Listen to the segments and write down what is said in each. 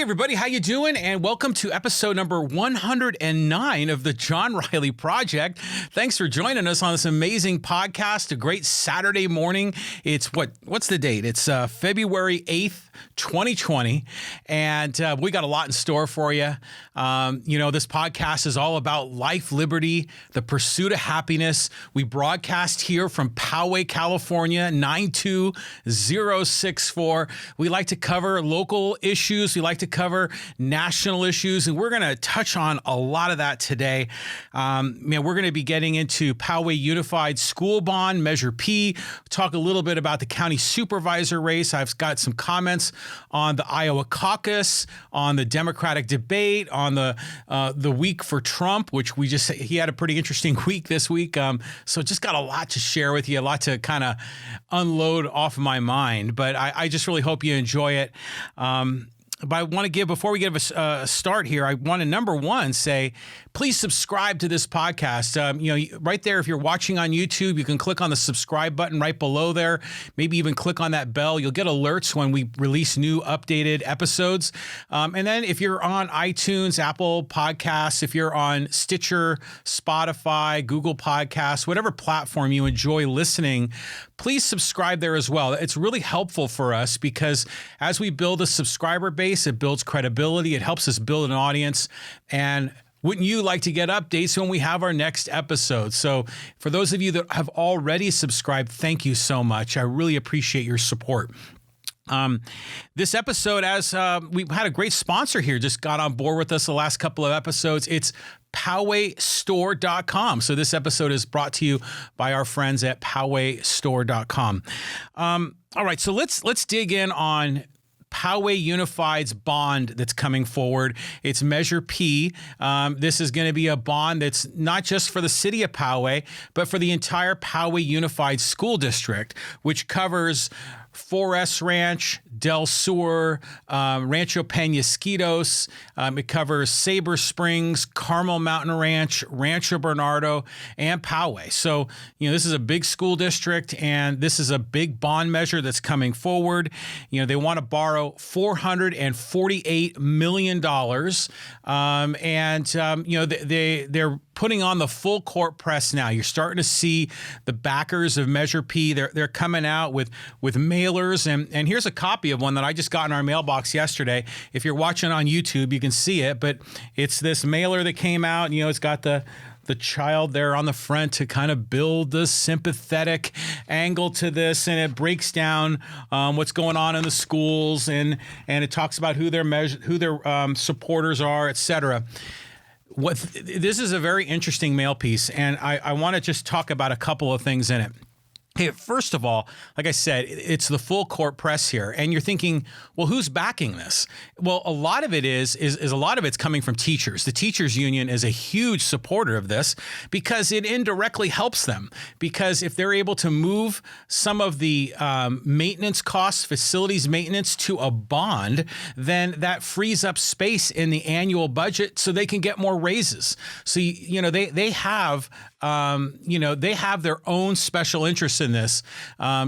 everybody, how you doing? And welcome to episode number 109 of the John Riley Project. Thanks for joining us on this amazing podcast. A great Saturday morning. It's what's the date? It's February 8th, 2020, and we got a lot in store for you. This podcast is all about life, liberty, the pursuit of happiness. We broadcast here from Poway, California, 92064. We like to cover local issues. We like to cover national issues, and we're going to touch on a lot of that today. We're going to be getting into Poway Unified School Bond Measure P, talk a little bit about the county supervisor race. I've got some comments on the Iowa Caucus, on the Democratic debate, on the week for Trump, which he had a pretty interesting week this week. So just got a lot to share with you, a lot to kind of unload off my mind. But I just really hope you enjoy it. But I want to before we give a start here, I want to, number one, say, please subscribe to this podcast. Right there, if you're watching on YouTube, you can click on the subscribe button right below there. Maybe even click on that bell. You'll get alerts when we release new updated episodes. And then if you're on iTunes, Apple Podcasts, if you're on Stitcher, Spotify, Google Podcasts, whatever platform you enjoy listening, please subscribe there as well. It's really helpful for us because as we build a subscriber base, it builds credibility. It helps us build an audience. And wouldn't you like to get updates when we have our next episode? So for those of you that have already subscribed, thank you so much. I really appreciate your support. This episode, as we've had a great sponsor here, just got on board with us the last couple of episodes. It's PowayStore.com. So this episode is brought to you by our friends at PowayStore.com. All right, so let's dig in on Poway Unified's bond that's coming forward. It's Measure P. This is going to be a bond that's not just for the city of Poway, but for the entire Poway Unified School District, which covers Forest Ranch, Del Sur, Rancho Penasquitos. It covers Sabre Springs, Carmel Mountain Ranch, Rancho Bernardo, and Poway. So, this is a big school district, and this is a big bond measure that's coming forward. They want to borrow $448 million. They're putting on the full court press now. You're starting to see the backers of Measure P. They're coming out with mailers, and here's a copy of one that I just got in our mailbox yesterday. If you're watching on YouTube, you can see it, but it's this mailer that came out. It's got the child there on the front to kind of build the sympathetic angle to this, and it breaks down what's going on in the schools, and it talks about who their supporters are, etc. This is a very interesting mail piece, and I want to just talk about a couple of things in it. Okay, first of all, like I said, it's the full court press here, and you're thinking, well, who's backing this? Well, a lot of it is a lot of it's coming from teachers. The teachers union is a huge supporter of this because it indirectly helps them. Because if they're able to move some of the maintenance costs, facilities maintenance to a bond, then that frees up space in the annual budget so they can get more raises. So they have their own special interests in this.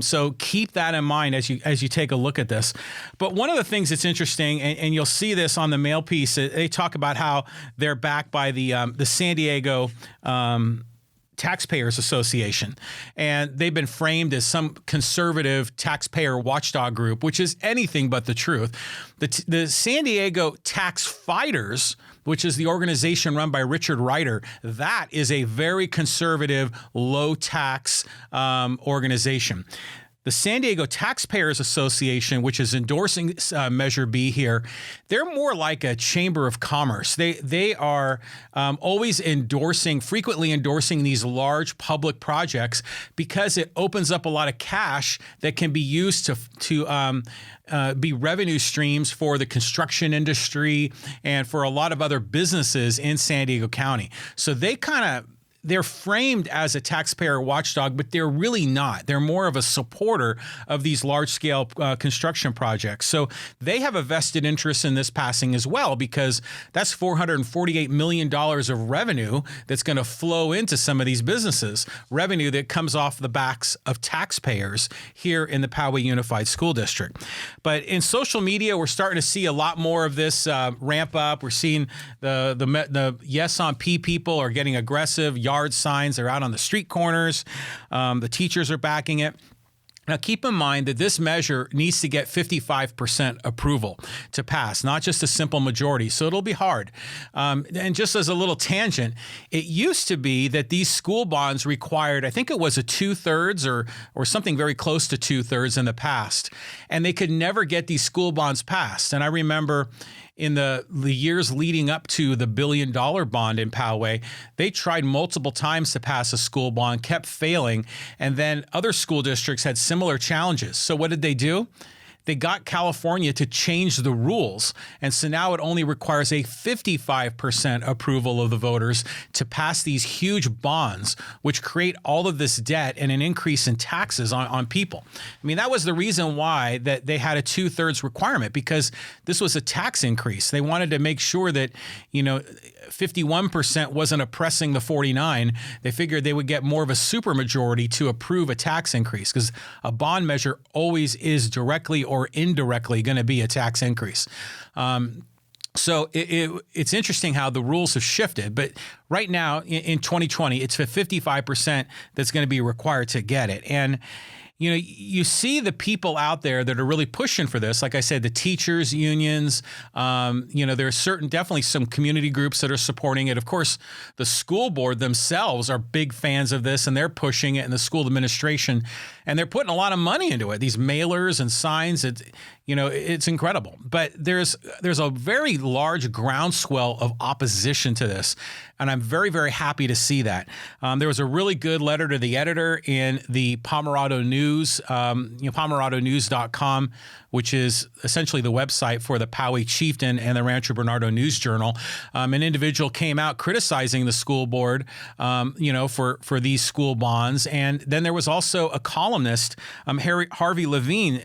So keep that in mind as you take a look at this. But one of the things that's interesting, and you'll see this on the mail piece, they talk about how they're backed by the San Diego Taxpayers Association, and they've been framed as some conservative taxpayer watchdog group, which is anything but the truth. The San Diego Tax Fighters, which is the organization run by Richard Ryder, that is a very conservative, low tax organization. The San Diego Taxpayers Association, which is endorsing Measure B here, they're more like a chamber of commerce. They are always frequently endorsing these large public projects because it opens up a lot of cash that can be used to be revenue streams for the construction industry and for a lot of other businesses in San Diego County. So they kind of they're framed as a taxpayer watchdog, but they're really not. They're more of a supporter of these large-scale construction projects. So they have a vested interest in this passing as well, because that's $448 million of revenue that's going to flow into some of these businesses, revenue that comes off the backs of taxpayers here in the Poway Unified School District. But in social media, we're starting to see a lot more of this ramp up. We're seeing the Yes on P people are getting aggressive. Yard signs are out on the street corners. The teachers are backing it. Now, keep in mind that this measure needs to get 55% approval to pass, not just a simple majority. So it'll be hard. And just as a little tangent, it used to be that these school bonds required, I think it was a 2/3 or something very close to 2/3 in the past. And they could never get these school bonds passed. And I remember in the years leading up to the $1 billion bond in Poway, they tried multiple times to pass a school bond, kept failing, and then other school districts had similar challenges. So what did they do? They got California to change the rules. And so now it only requires a 55% approval of the voters to pass these huge bonds, which create all of this debt and an increase in taxes on people. I mean, that was the reason why that they had a 2/3 requirement, because this was a tax increase. They wanted to make sure that, 51% wasn't oppressing the 49. They figured they would get more of a supermajority to approve a tax increase, because a bond measure always is directly or indirectly going to be a tax increase. So it's interesting how the rules have shifted. But right now in 2020, it's 55% that's going to be required to get it. And you see the people out there that are really pushing for this. Like I said, the teachers unions, there's definitely some community groups that are supporting it. Of course, the school board themselves are big fans of this, and they're pushing it, and the school administration, and they're putting a lot of money into it. These mailers and signs, it's incredible. But there's a very large groundswell of opposition to this, and I'm very, very happy to see that. There was a really good letter to the editor in the Pomerado News, PomeradoNews.com, which is essentially the website for the Poway Chieftain and the Rancho Bernardo News Journal. An individual came out criticizing the school board, for these school bonds. And then there was also a columnist, Harvey Levine,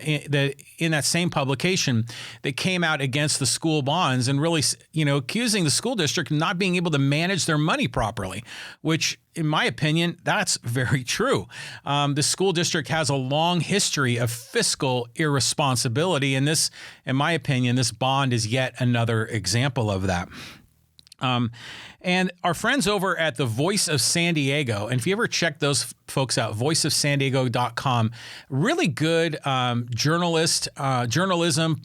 in that same publication that came out against the school bonds and really, accusing the school district of not being able to manage their money properly, which, in my opinion, that's very true. The school district has a long history of fiscal irresponsibility, and this, in my opinion, this bond is yet another example of that. And our friends over at the Voice of San Diego, and if you ever check those folks out, voiceofsandiego.com, really good journalism.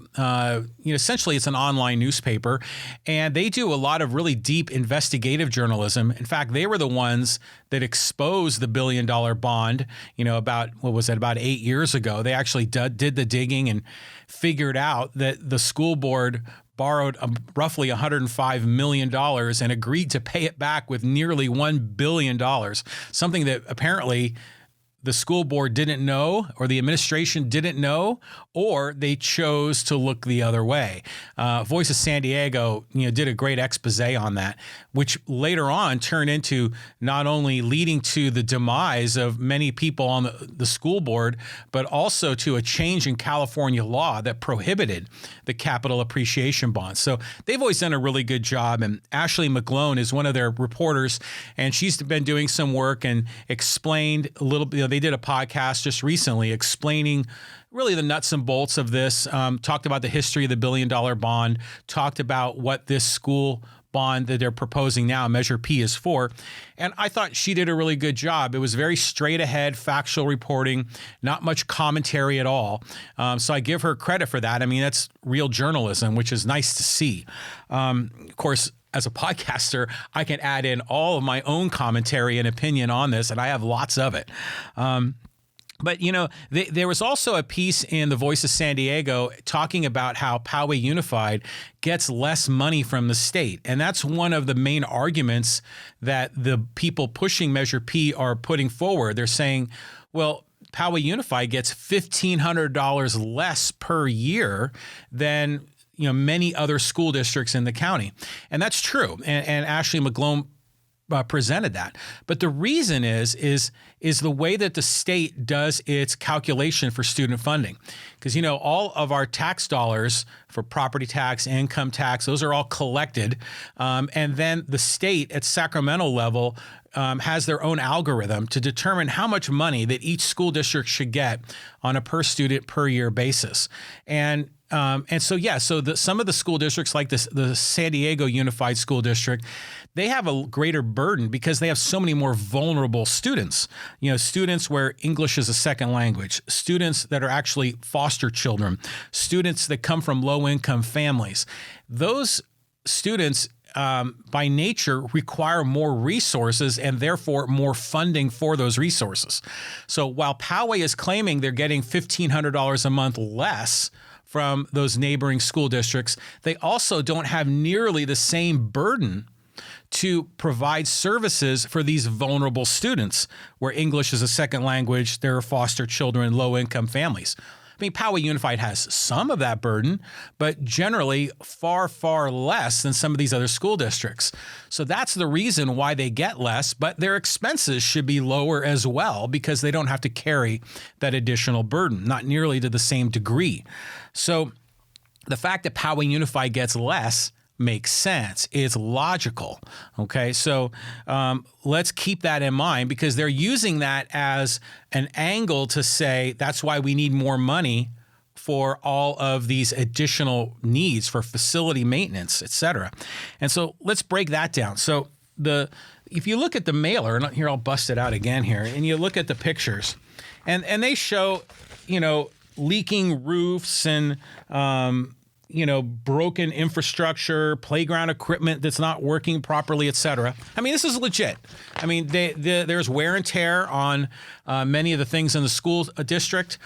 Essentially, it's an online newspaper, and they do a lot of really deep investigative journalism. In fact, they were the ones that exposed the $1 billion bond, about 8 years ago. They actually did the digging and figured out that the school board borrowed roughly $105 million and agreed to pay it back with nearly $1 billion, something that apparently the school board didn't know, or the administration didn't know, or they chose to look the other way. Voice of San Diego, did a great expose on that, which later on turned into not only leading to the demise of many people on the school board, but also to a change in California law that prohibited the capital appreciation bonds. So they've always done a really good job. And Ashley McGlone is one of their reporters, and she's been doing some work and explained a little bit. They did a podcast just recently explaining really the nuts and bolts of this, talked about the history of the $1 billion bond, talked about what this school bond that they're proposing now, Measure P, is for. And I thought she did a really good job. It was very straight ahead, factual reporting, not much commentary at all. So I give her credit for that. I mean, that's real journalism, which is nice to see. Of course, as a podcaster, I can add in all of my own commentary and opinion on this, and I have lots of it. But, there was also a piece in the Voice of San Diego talking about how Poway Unified gets less money from the state. And that's one of the main arguments that the people pushing Measure P are putting forward. They're saying, well, Poway Unified gets $1,500 less per year than many other school districts in the county. And that's true. And Ashley McGlone presented that. But the reason is the way that the state does its calculation for student funding. Because, all of our tax dollars for property tax, income tax, those are all collected. And then the state at Sacramento level has their own algorithm to determine how much money that each school district should get on a per student per year basis. And so some of the school districts like the San Diego Unified School District, they have a greater burden because they have so many more vulnerable students, students where English is a second language, students that are actually foster children, students that come from low income families. Those students by nature require more resources and therefore more funding for those resources. So while Poway is claiming they're getting $1,500 a month less from those neighboring school districts, they also don't have nearly the same burden to provide services for these vulnerable students where English is a second language, there are foster children, low-income families. I mean, Poway Unified has some of that burden, but generally far, far less than some of these other school districts. So that's the reason why they get less, but their expenses should be lower as well because they don't have to carry that additional burden, not nearly to the same degree. So the fact that Poway Unified gets less makes sense. It's logical. Okay, so let's keep that in mind because they're using that as an angle to say that's why we need more money for all of these additional needs for facility maintenance, et cetera. And so let's break that down. So if you look at the mailer, and here I'll bust it out again here, and you look at the pictures, and they show, leaking roofs and broken infrastructure, playground equipment that's not working properly, et cetera. I mean, this is legit. I mean, there's wear and tear on many of the things in the school district.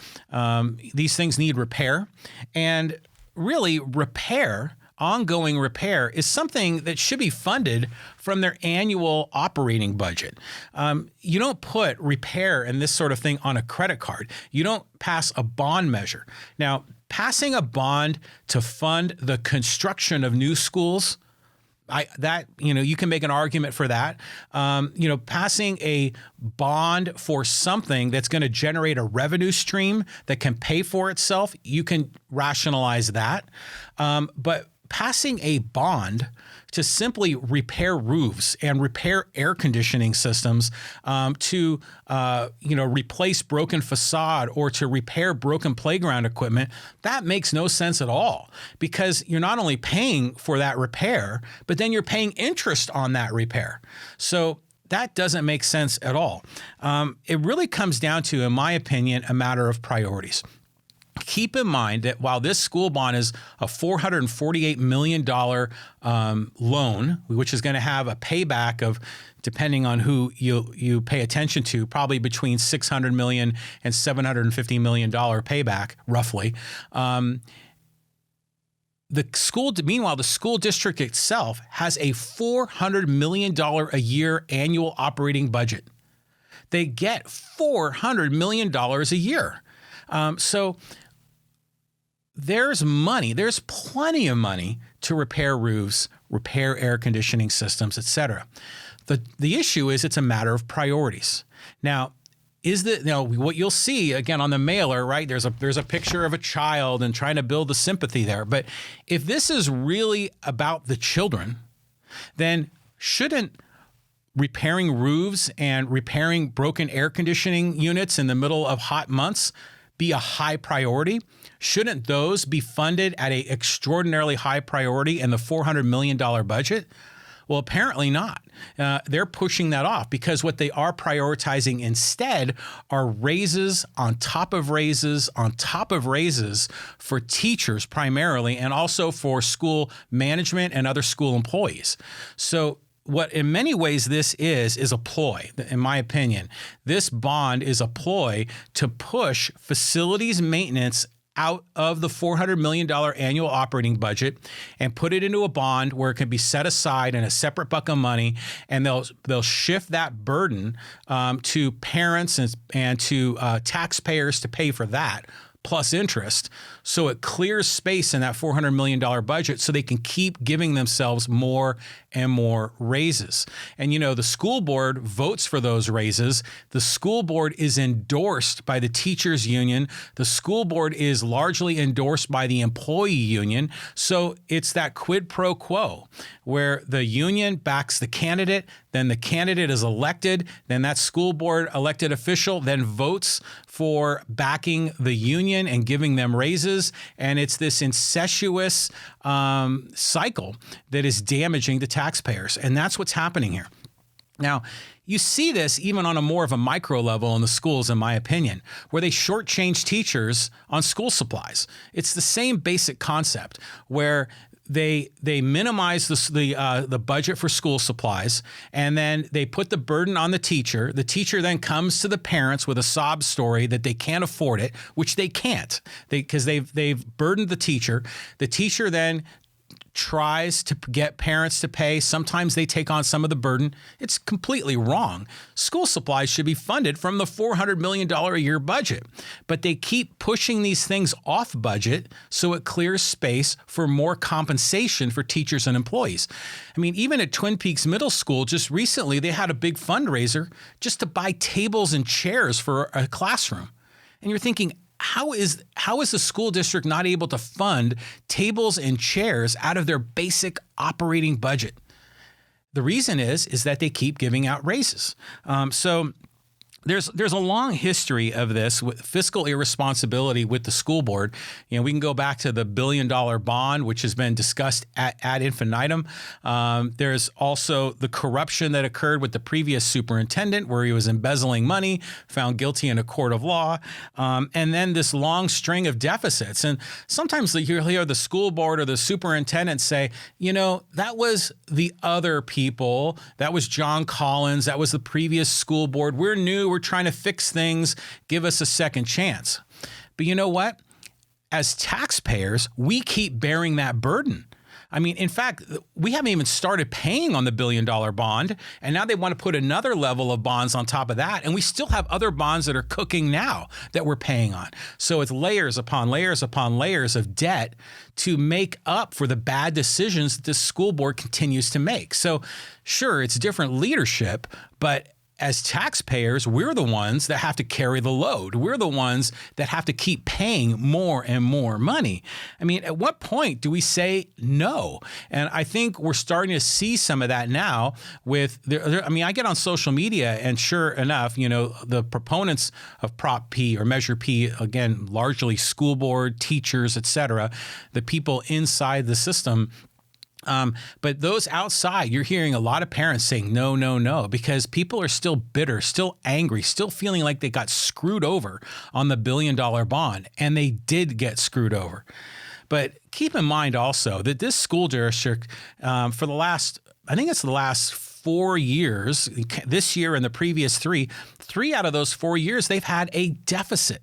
These things need repair. And really, ongoing repair, is something that should be funded from their annual operating budget. You don't put repair and this sort of thing on a credit card. You don't pass a bond measure. Now, passing a bond to fund the construction of new schools, you can make an argument for that. Passing a bond for something that's going to generate a revenue stream that can pay for itself, you can rationalize that. But passing a bond to simply repair roofs and repair air conditioning systems, to replace broken facade or to repair broken playground equipment, that makes no sense at all because you're not only paying for that repair, but then you're paying interest on that repair. So that doesn't make sense at all. It really comes down to, in my opinion, a matter of priorities. Keep in mind that while this school bond is a $448 million loan, which is going to have a payback of, depending on who you pay attention to, probably between $600 million and $750 million payback, roughly. Meanwhile, the school district itself has a $400 million a year annual operating budget. They get $400 million a year. So there's plenty of money to repair roofs, repair air conditioning systems, et cetera. The issue is it's a matter of priorities. Now, what you'll see again on the mailer, right? There's a picture of a child and trying to build the sympathy there. But if this is really about the children, then shouldn't repairing roofs and repairing broken air conditioning units in the middle of hot months be a high priority? Shouldn't those be funded at an extraordinarily high priority in the $400 million budget? Well, apparently not. They're pushing that off because what they are prioritizing instead are raises on top of raises on top of raises for teachers primarily, and also for school management and other school employees. So what in many ways this is a ploy, in my opinion. This bond is a ploy to push facilities maintenance out of the $400 million annual operating budget and put it into a bond where it can be set aside in a separate bucket of money, and they'll shift that burden to parents and to taxpayers to pay for that plus interest. So it clears space in that $400 million budget so they can keep giving themselves more and more raises. And, the school board votes for those raises. The school board is endorsed by the teachers union. The school board is largely endorsed by the employee union. So it's that quid pro quo where the union backs the candidate, then the candidate is elected, then that school board elected official then votes for backing the union and giving them raises. And it's this incestuous cycle that is damaging to taxpayers. And that's what's happening here. Now, you see this even on a more of a micro level in the schools, in my opinion, where they shortchange teachers on school supplies. It's the same basic concept where they minimize the budget for school supplies, and then they put the burden on the teacher. The teacher then comes to the parents with a sob story that they can't afford it, which they can't, because they've burdened the teacher. The teacher then tries to get parents to pay. Sometimes they take on some of the burden. It's completely wrong. School supplies should be funded from the $400 million a year budget, but they keep pushing these things off budget so it clears space for more compensation for teachers and employees. I mean, even at Twin Peaks Middle School, just recently, they had a big fundraiser just to buy tables and chairs for a classroom. And you're thinking, how is the school district not able to fund tables and chairs out of their basic operating budget? The reason is that they keep giving out raises. So there's a long history of this with fiscal irresponsibility with the school board. We can go back to the $1 billion bond, which has been discussed ad infinitum. There's also the corruption that occurred with the previous superintendent, where he was embezzling money, found guilty in a court of law, and then this long string of deficits. And sometimes you'll hear the school board or the superintendent say, that was the other people. That was John Collins. That was the previous school board. We're new. We're trying to fix things. Give us a second chance. But you know what? As taxpayers, we keep bearing that burden. I mean, in fact, we haven't even started paying on the $1 billion bond, and now they want to put another level of bonds on top of that, and we still have other bonds that are cooking now that we're paying on. So it's layers upon layers upon layers of debt to make up for the bad decisions that the school board continues to make. So sure, it's different leadership, but as taxpayers, we're the ones that have to carry the load. We're the ones that have to keep paying more and more money. I mean, at what point do we say no? And I think we're starting to see some of that now with, I get on social media, and sure enough, the proponents of Prop P or Measure P, again, largely school board, teachers, et cetera, the people inside the system. But those outside, you're hearing a lot of parents saying no, no, no, because people are still bitter, still angry, still feeling like they got screwed over on the $1 billion bond. And they did get screwed over. But keep in mind also that this school district, for the last 4 years, this year and the previous three out of those 4 years, they've had a deficit.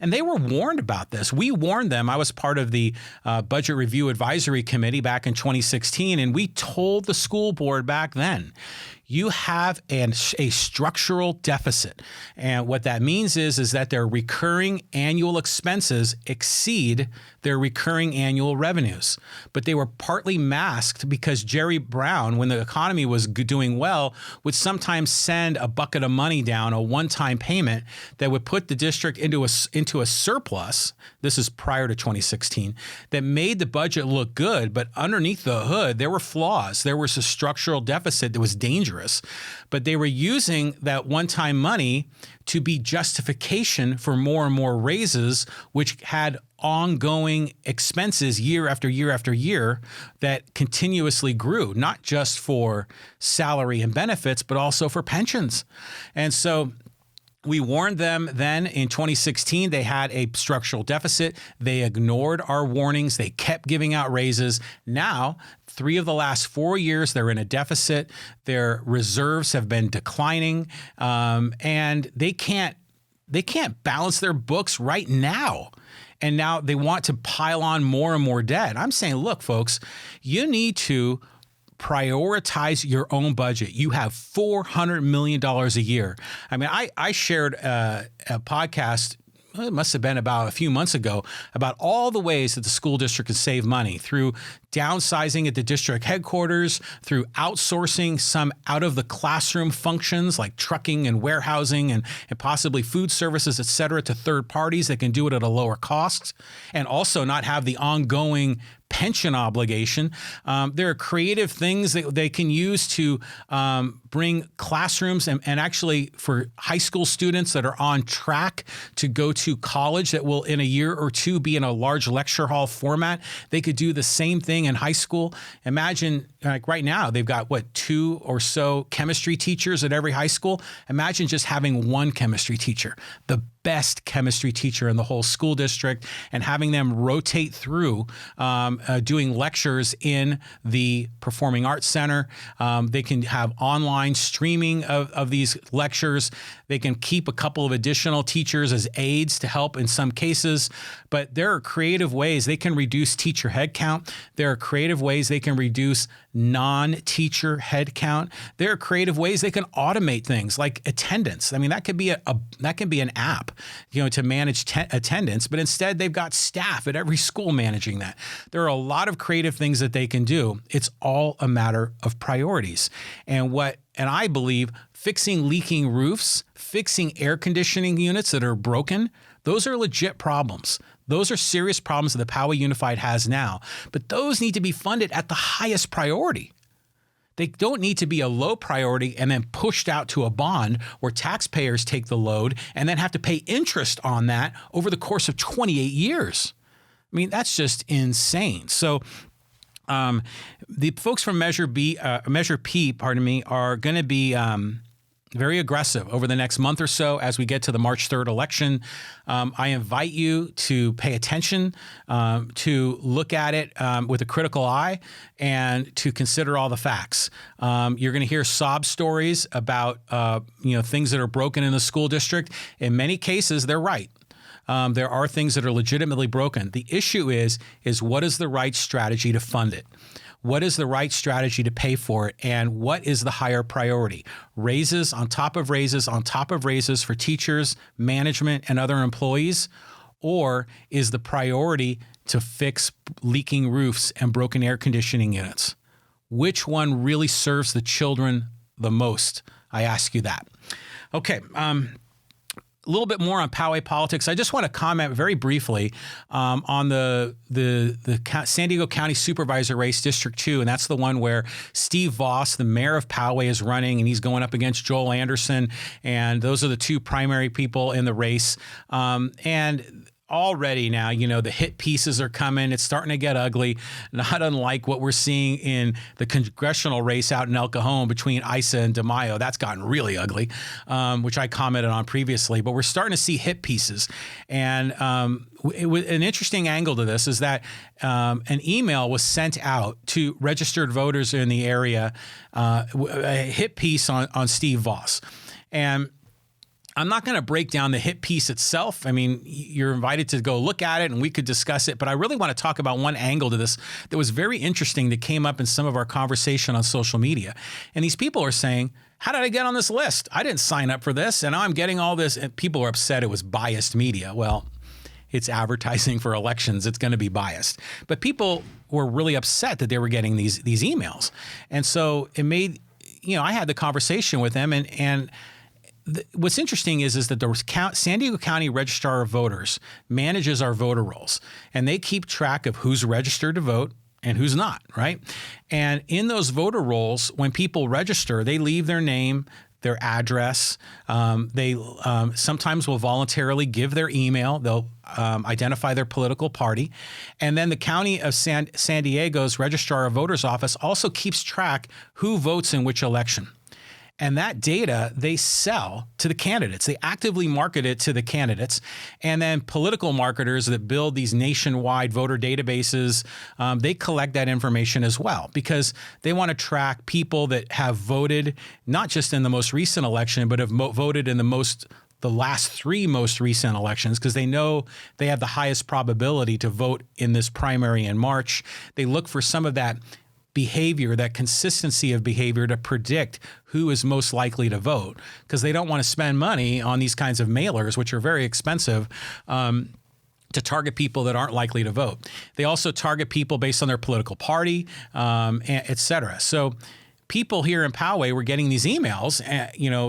And they were warned about this. We warned them. I was part of the Budget Review Advisory Committee back in 2016, and we told the school board back then, you have a structural deficit. And what that means is that their recurring annual expenses exceed their recurring annual revenues. But they were partly masked because Jerry Brown, when the economy was doing well, would sometimes send a bucket of money down, a one-time payment that would put the district into a surplus. This is prior to 2016, that made the budget look good, but underneath the hood, there were flaws. There was a structural deficit that was dangerous. But they were using that one-time money to be justification for more and more raises, which had ongoing expenses year after year after year that continuously grew, not just for salary and benefits, but also for pensions. And so we warned them then in 2016. They had a structural deficit. They ignored our warnings. They kept giving out raises. Now, 3 of the last 4 years, they're in a deficit. Their reserves have been declining, and they can't balance their books right now. And now they want to pile on more and more debt. I'm saying, look, folks, you need to prioritize your own budget. You have $400 million a year. I mean, I shared a podcast it must have been about a few months ago, about all the ways that the school district can save money through downsizing at the district headquarters, through outsourcing some out of the classroom functions like trucking and warehousing and possibly food services, et cetera, to third parties that can do it at a lower cost, and also not have the ongoing pension obligation. There are creative things that they can use to bring classrooms and actually for high school students that are on track to go to college that will in a year or two be in a large lecture hall format. They could do the same thing in high school. Imagine like right now, they've got 2 or so chemistry teachers at every high school. Imagine just having one chemistry teacher, the best chemistry teacher in the whole school district, and having them rotate through doing lectures in the Performing Arts Center. They can have online streaming of these lectures. They can keep a couple of additional teachers as aides to help in some cases. But there are creative ways they can reduce teacher headcount. There are creative ways they can reduce non-teacher headcount. There are creative ways they can automate things like attendance. I mean, that could be an app, to manage attendance, but instead they've got staff at every school managing that. There are a lot of creative things that they can do. It's all a matter of priorities. And I believe fixing leaking roofs, fixing air conditioning units that are broken, those are legit problems. Those are serious problems that the Poway Unified has now, but those need to be funded at the highest priority. They don't need to be a low priority and then pushed out to a bond where taxpayers take the load and then have to pay interest on that over the course of 28 years. I mean, that's just insane. So the folks from Measure P, are going to be very aggressive over the next month or so as we get to the March 3rd election. I invite you to pay attention, to look at it with a critical eye, and to consider all the facts. You're going to hear sob stories about things that are broken in the school district. In many cases, they're right. There are things that are legitimately broken. The issue is what is the right strategy to fund it? What is the right strategy to pay for it? And what is the higher priority? Raises on top of raises on top of raises for teachers, management, and other employees? Or is the priority to fix leaking roofs and broken air conditioning units? Which one really serves the children the most? I ask you that. Okay. A little bit more on Poway politics. I just want to comment very briefly on the San Diego County Supervisor race, District 2, and that's the one where Steve Voss, the mayor of Poway, is running, and he's going up against Joel Anderson, and those are the two primary people in the race. And already now, the hit pieces are coming. It's starting to get ugly, not unlike what we're seeing in the congressional race out in El Cajon between Issa and DeMaio. That's gotten really ugly, which I commented on previously. But we're starting to see hit pieces. And an interesting angle to this is that an email was sent out to registered voters in the area, a hit piece on Steve Voss. And I'm not going to break down the hit piece itself. I mean, you're invited to go look at it and we could discuss it, but I really want to talk about one angle to this that was very interesting that came up in some of our conversation on social media. And these people are saying, how did I get on this list? I didn't sign up for this, and now I'm getting all this. And people are upset it was biased media. Well, it's advertising for elections. It's going to be biased. But people were really upset that they were getting these emails. And so it made, I had the conversation with them, and what's interesting is that the San Diego County Registrar of Voters manages our voter rolls, and they keep track of who's registered to vote and who's not, right? And in those voter rolls, when people register, they leave their name, their address. They sometimes will voluntarily give their email. They'll identify their political party. And then the County of San Diego's Registrar of Voters Office also keeps track who votes in which election. And that data they sell to the candidates. They actively market it to the candidates. And then political marketers that build these nationwide voter databases, they collect that information as well because they want to track people that have voted, not just in the most recent election, but have voted in the last 3 most recent elections because they know they have the highest probability to vote in this primary in March. They look for some of that behavior, that consistency of behavior to predict who is most likely to vote, because they don't want to spend money on these kinds of mailers, which are very expensive, to target people that aren't likely to vote. They also target people based on their political party, et cetera. So people here in Poway were getting these emails,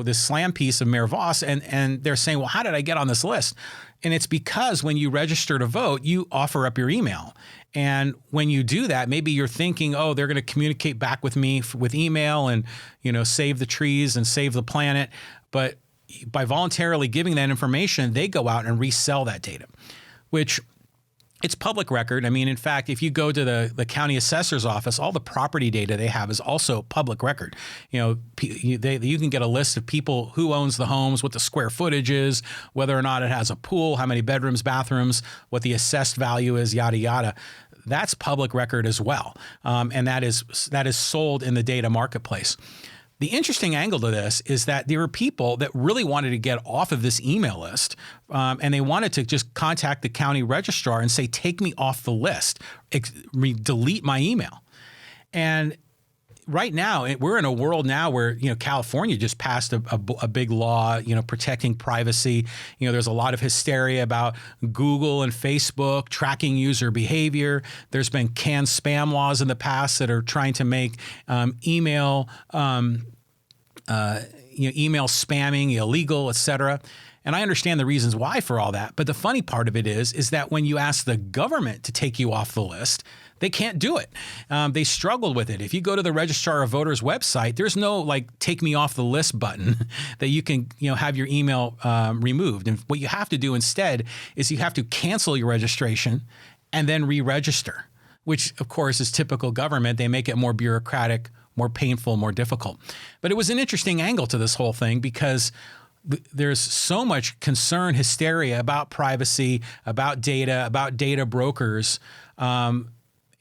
this slam piece of Mayor Voss, and they're saying, well, how did I get on this list? And it's because when you register to vote, you offer up your email. And when you do that, maybe you're thinking, oh, they're going to communicate back with me with email and, save the trees and save the planet. But by voluntarily giving that information, they go out and resell that data, which it's public record. I mean, in fact, if you go to the county assessor's office, all the property data they have is also public record. You can get a list of people who owns the homes, what the square footage is, whether or not it has a pool, how many bedrooms, bathrooms, what the assessed value is, yada, yada. That's public record as well. And that is sold in the data marketplace. The interesting angle to this is that there were people that really wanted to get off of this email list, and they wanted to just contact the county registrar and say, take me off the list, delete my email. And right now, we're in a world now where, California just passed a big law, protecting privacy. There's a lot of hysteria about Google and Facebook tracking user behavior. There's been canned spam laws in the past that are trying to make email spamming illegal, et cetera. And I understand the reasons why for all that. But the funny part of it is that when you ask the government to take you off the list, they can't do it. They struggled with it. If you go to the Registrar of Voters website, there's no take me off the list button that you can have your email removed. And what you have to do instead is you have to cancel your registration and then re-register, which of course is typical government. They make it more bureaucratic, more painful, more difficult. But it was an interesting angle to this whole thing because there's so much concern, hysteria about privacy, about data brokers,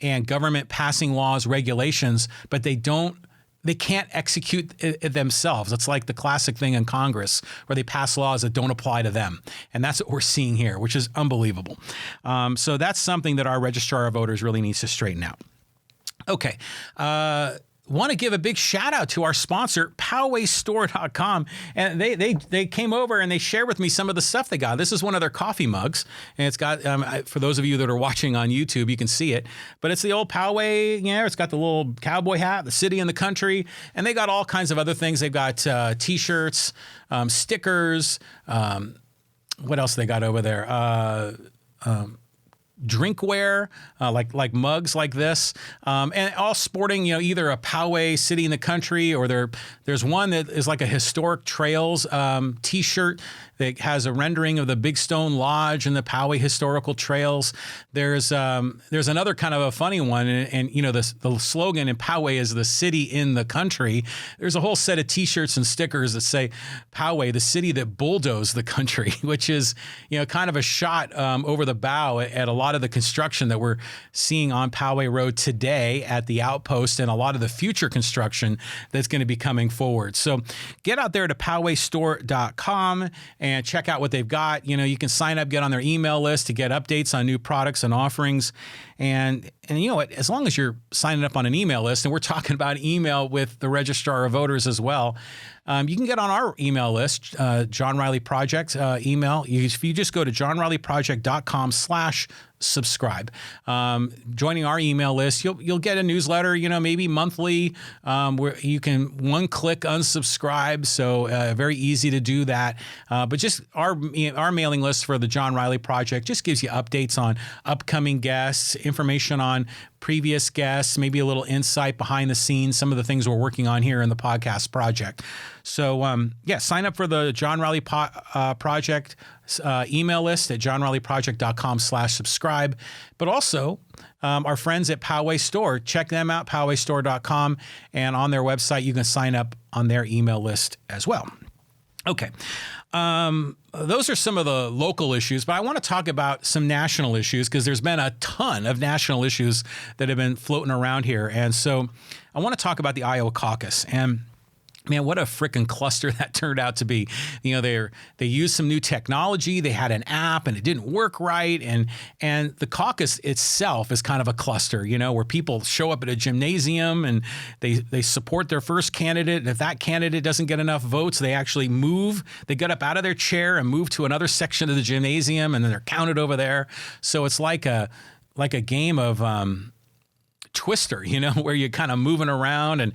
and government passing laws, regulations, but they can't execute it themselves. It's like the classic thing in Congress where they pass laws that don't apply to them. And that's what we're seeing here, which is unbelievable. So that's something that our Registrar of Voters really needs to straighten out. Okay. Want to give a big shout out to our sponsor, PowayStore.com. And they came over and they shared with me some of the stuff they got. This is one of their coffee mugs. And it's got, for those of you that are watching on YouTube, you can see it. But it's the old Poway, it's got the little cowboy hat, the city and the country. And they got all kinds of other things. They've got T-shirts, stickers. What else they got over there? Drinkware, like mugs like this, and all sporting, either a Poway city in the country, or there's one that is like a historic trails T-shirt that has a rendering of the Big Stone Lodge and the Poway historical trails. There's another kind of a funny one, and the slogan in Poway is the city in the country. There's a whole set of T-shirts and stickers that say Poway, the city that bulldozed the country, which is kind of a shot over the bow at a lot of the construction that we're seeing on Poway Road today at the outpost, and a lot of the future construction that's going to be coming forward. So get out there to PowayStore.com and check out what they've got. You can sign up, get on their email list to get updates on new products and offerings. And you know what? As long as you're signing up on an email list, and we're talking about email with the Registrar of Voters as well, you can get on our email list, John Riley Project email. If you just go to johnrileyproject.com/subscribe, joining our email list, you'll get a newsletter, maybe monthly, where you can one-click unsubscribe. So very easy to do that. But just our mailing list for the John Riley Project just gives you updates on upcoming guests, information on previous guests, maybe a little insight behind the scenes, some of the things we're working on here in the podcast project. So sign up for the John Riley Project email list at johnrileyproject.com/subscribe. But also our friends at Poway Store, check them out, PowayStore.com, and on their website you can sign up on their email list as well. Okay. Those are some of the local issues, but I want to talk about some national issues because there's been a ton of national issues that have been floating around here. And so I want to talk about the Iowa Caucus. And Man, what a frickin' cluster that turned out to be. You know, they used some new technology. They had an app and it didn't work right. And the caucus itself is kind of a cluster, you know, where people show up at a gymnasium and they support their first candidate. And if that candidate doesn't get enough votes, they actually move. They get up out of their chair and move to another section of the gymnasium, and then they're counted over there. So it's like a game of Twister, you know, where you're kind of moving around, and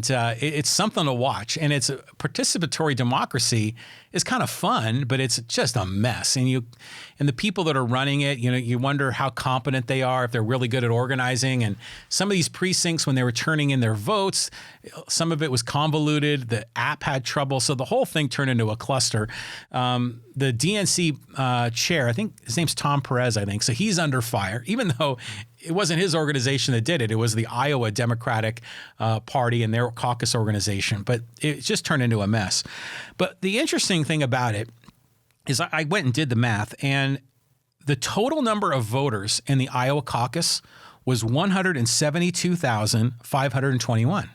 it's something to watch. And it's a participatory democracy is kind of fun, but it's just a mess. And the people that are running it, you know, you wonder how competent they are, if they're really good at organizing. And some of these precincts, when they were turning in their votes, some of it was convoluted. The app had trouble, so the whole thing turned into a cluster. The DNC chair, I think his name's Tom Perez, I think. So he's under fire, even though it wasn't his organization that did it. It was the Iowa Democratic Party and their caucus organization. But it just turned into a mess. But the interesting thing about it is I went and did the math, and the total number of voters in the Iowa caucus was 172,521.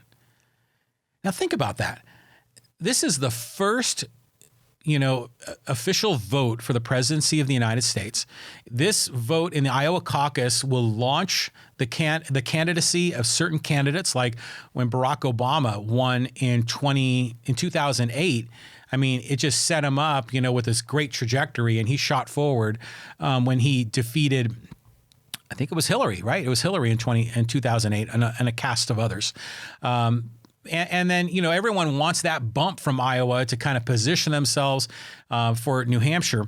Now think about that. This is the first, you know, official vote for the presidency of the United States. This vote in the Iowa caucus will launch the candidacy of certain candidates, like when Barack Obama won in 2008. I mean, it just set him up, you know, with this great trajectory, and he shot forward when he defeated, I think it was Hillary, right? It was Hillary in 2008 and a cast of others. And then, you know, everyone wants that bump from Iowa to kind of position themselves for New Hampshire.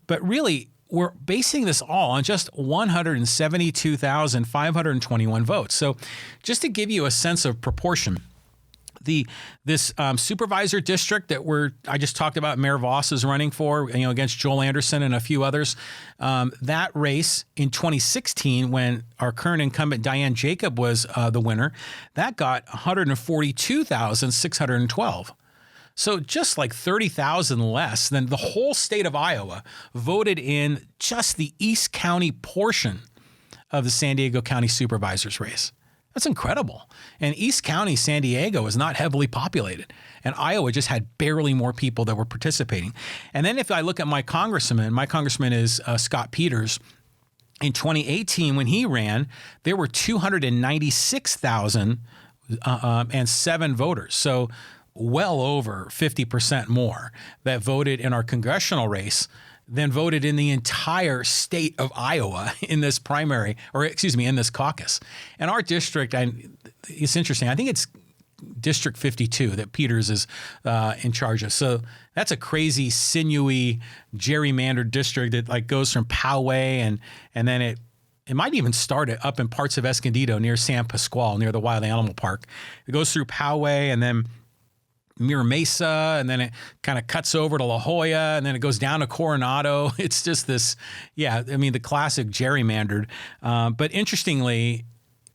But really, we're basing this all on just 172,521 votes. So just to give you a sense of proportion, this supervisor district that I just talked about, Mayor Voss is running for, you know, against Joel Anderson and a few others. That race in 2016, when our current incumbent Diane Jacob was the winner, that got 142,612. So just like 30,000 less than the whole state of Iowa voted in just the East County portion of the San Diego County Supervisor's race. That's incredible. And East County, San Diego, is not heavily populated. And Iowa just had barely more people that were participating. And then if I look at my congressman is Scott Peters. In 2018, when he ran, there were 296,007 voters. So well over 50% more that voted in our congressional race than voted in the entire state of Iowa in this primary, or excuse me, in this caucus. And our district, it's interesting. I think it's District 52 that Peters is in charge of. So that's a crazy, sinewy, gerrymandered district that like goes from Poway and then it might even start up in parts of Escondido near San Pasqual, near the Wild Animal Park. It goes through Poway and then Mira Mesa, and then it kind of cuts over to La Jolla, and then it goes down to Coronado. It's just this, yeah, I mean, the classic gerrymandered. But interestingly,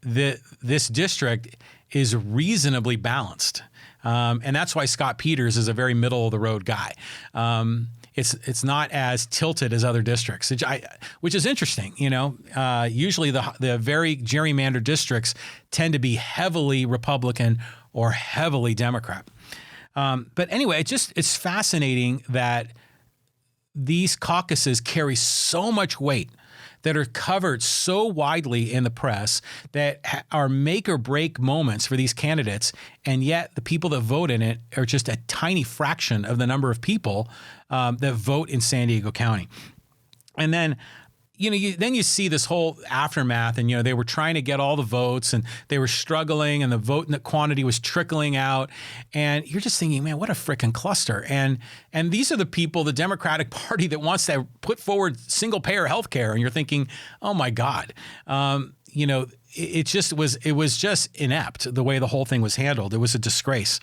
this district is reasonably balanced. And that's why Scott Peters is a very middle-of-the-road guy. It's not as tilted as other districts, which is interesting. You know, usually the very gerrymandered districts tend to be heavily Republican or heavily Democrat. But anyway, it's fascinating that these caucuses carry so much weight, that are covered so widely in the press, that are make or break moments for these candidates. And yet the people that vote in it are just a tiny fraction of the number of people that vote in San Diego County. And then, you know, then you see this whole aftermath, and, you know, they were trying to get all the votes and they were struggling, and the vote quantity was trickling out. And you're just thinking, man, what a frickin' cluster. And these are the people, the Democratic Party, that wants to put forward single payer health care. And you're thinking, oh my God, you know, it was just inept the way the whole thing was handled. It was a disgrace.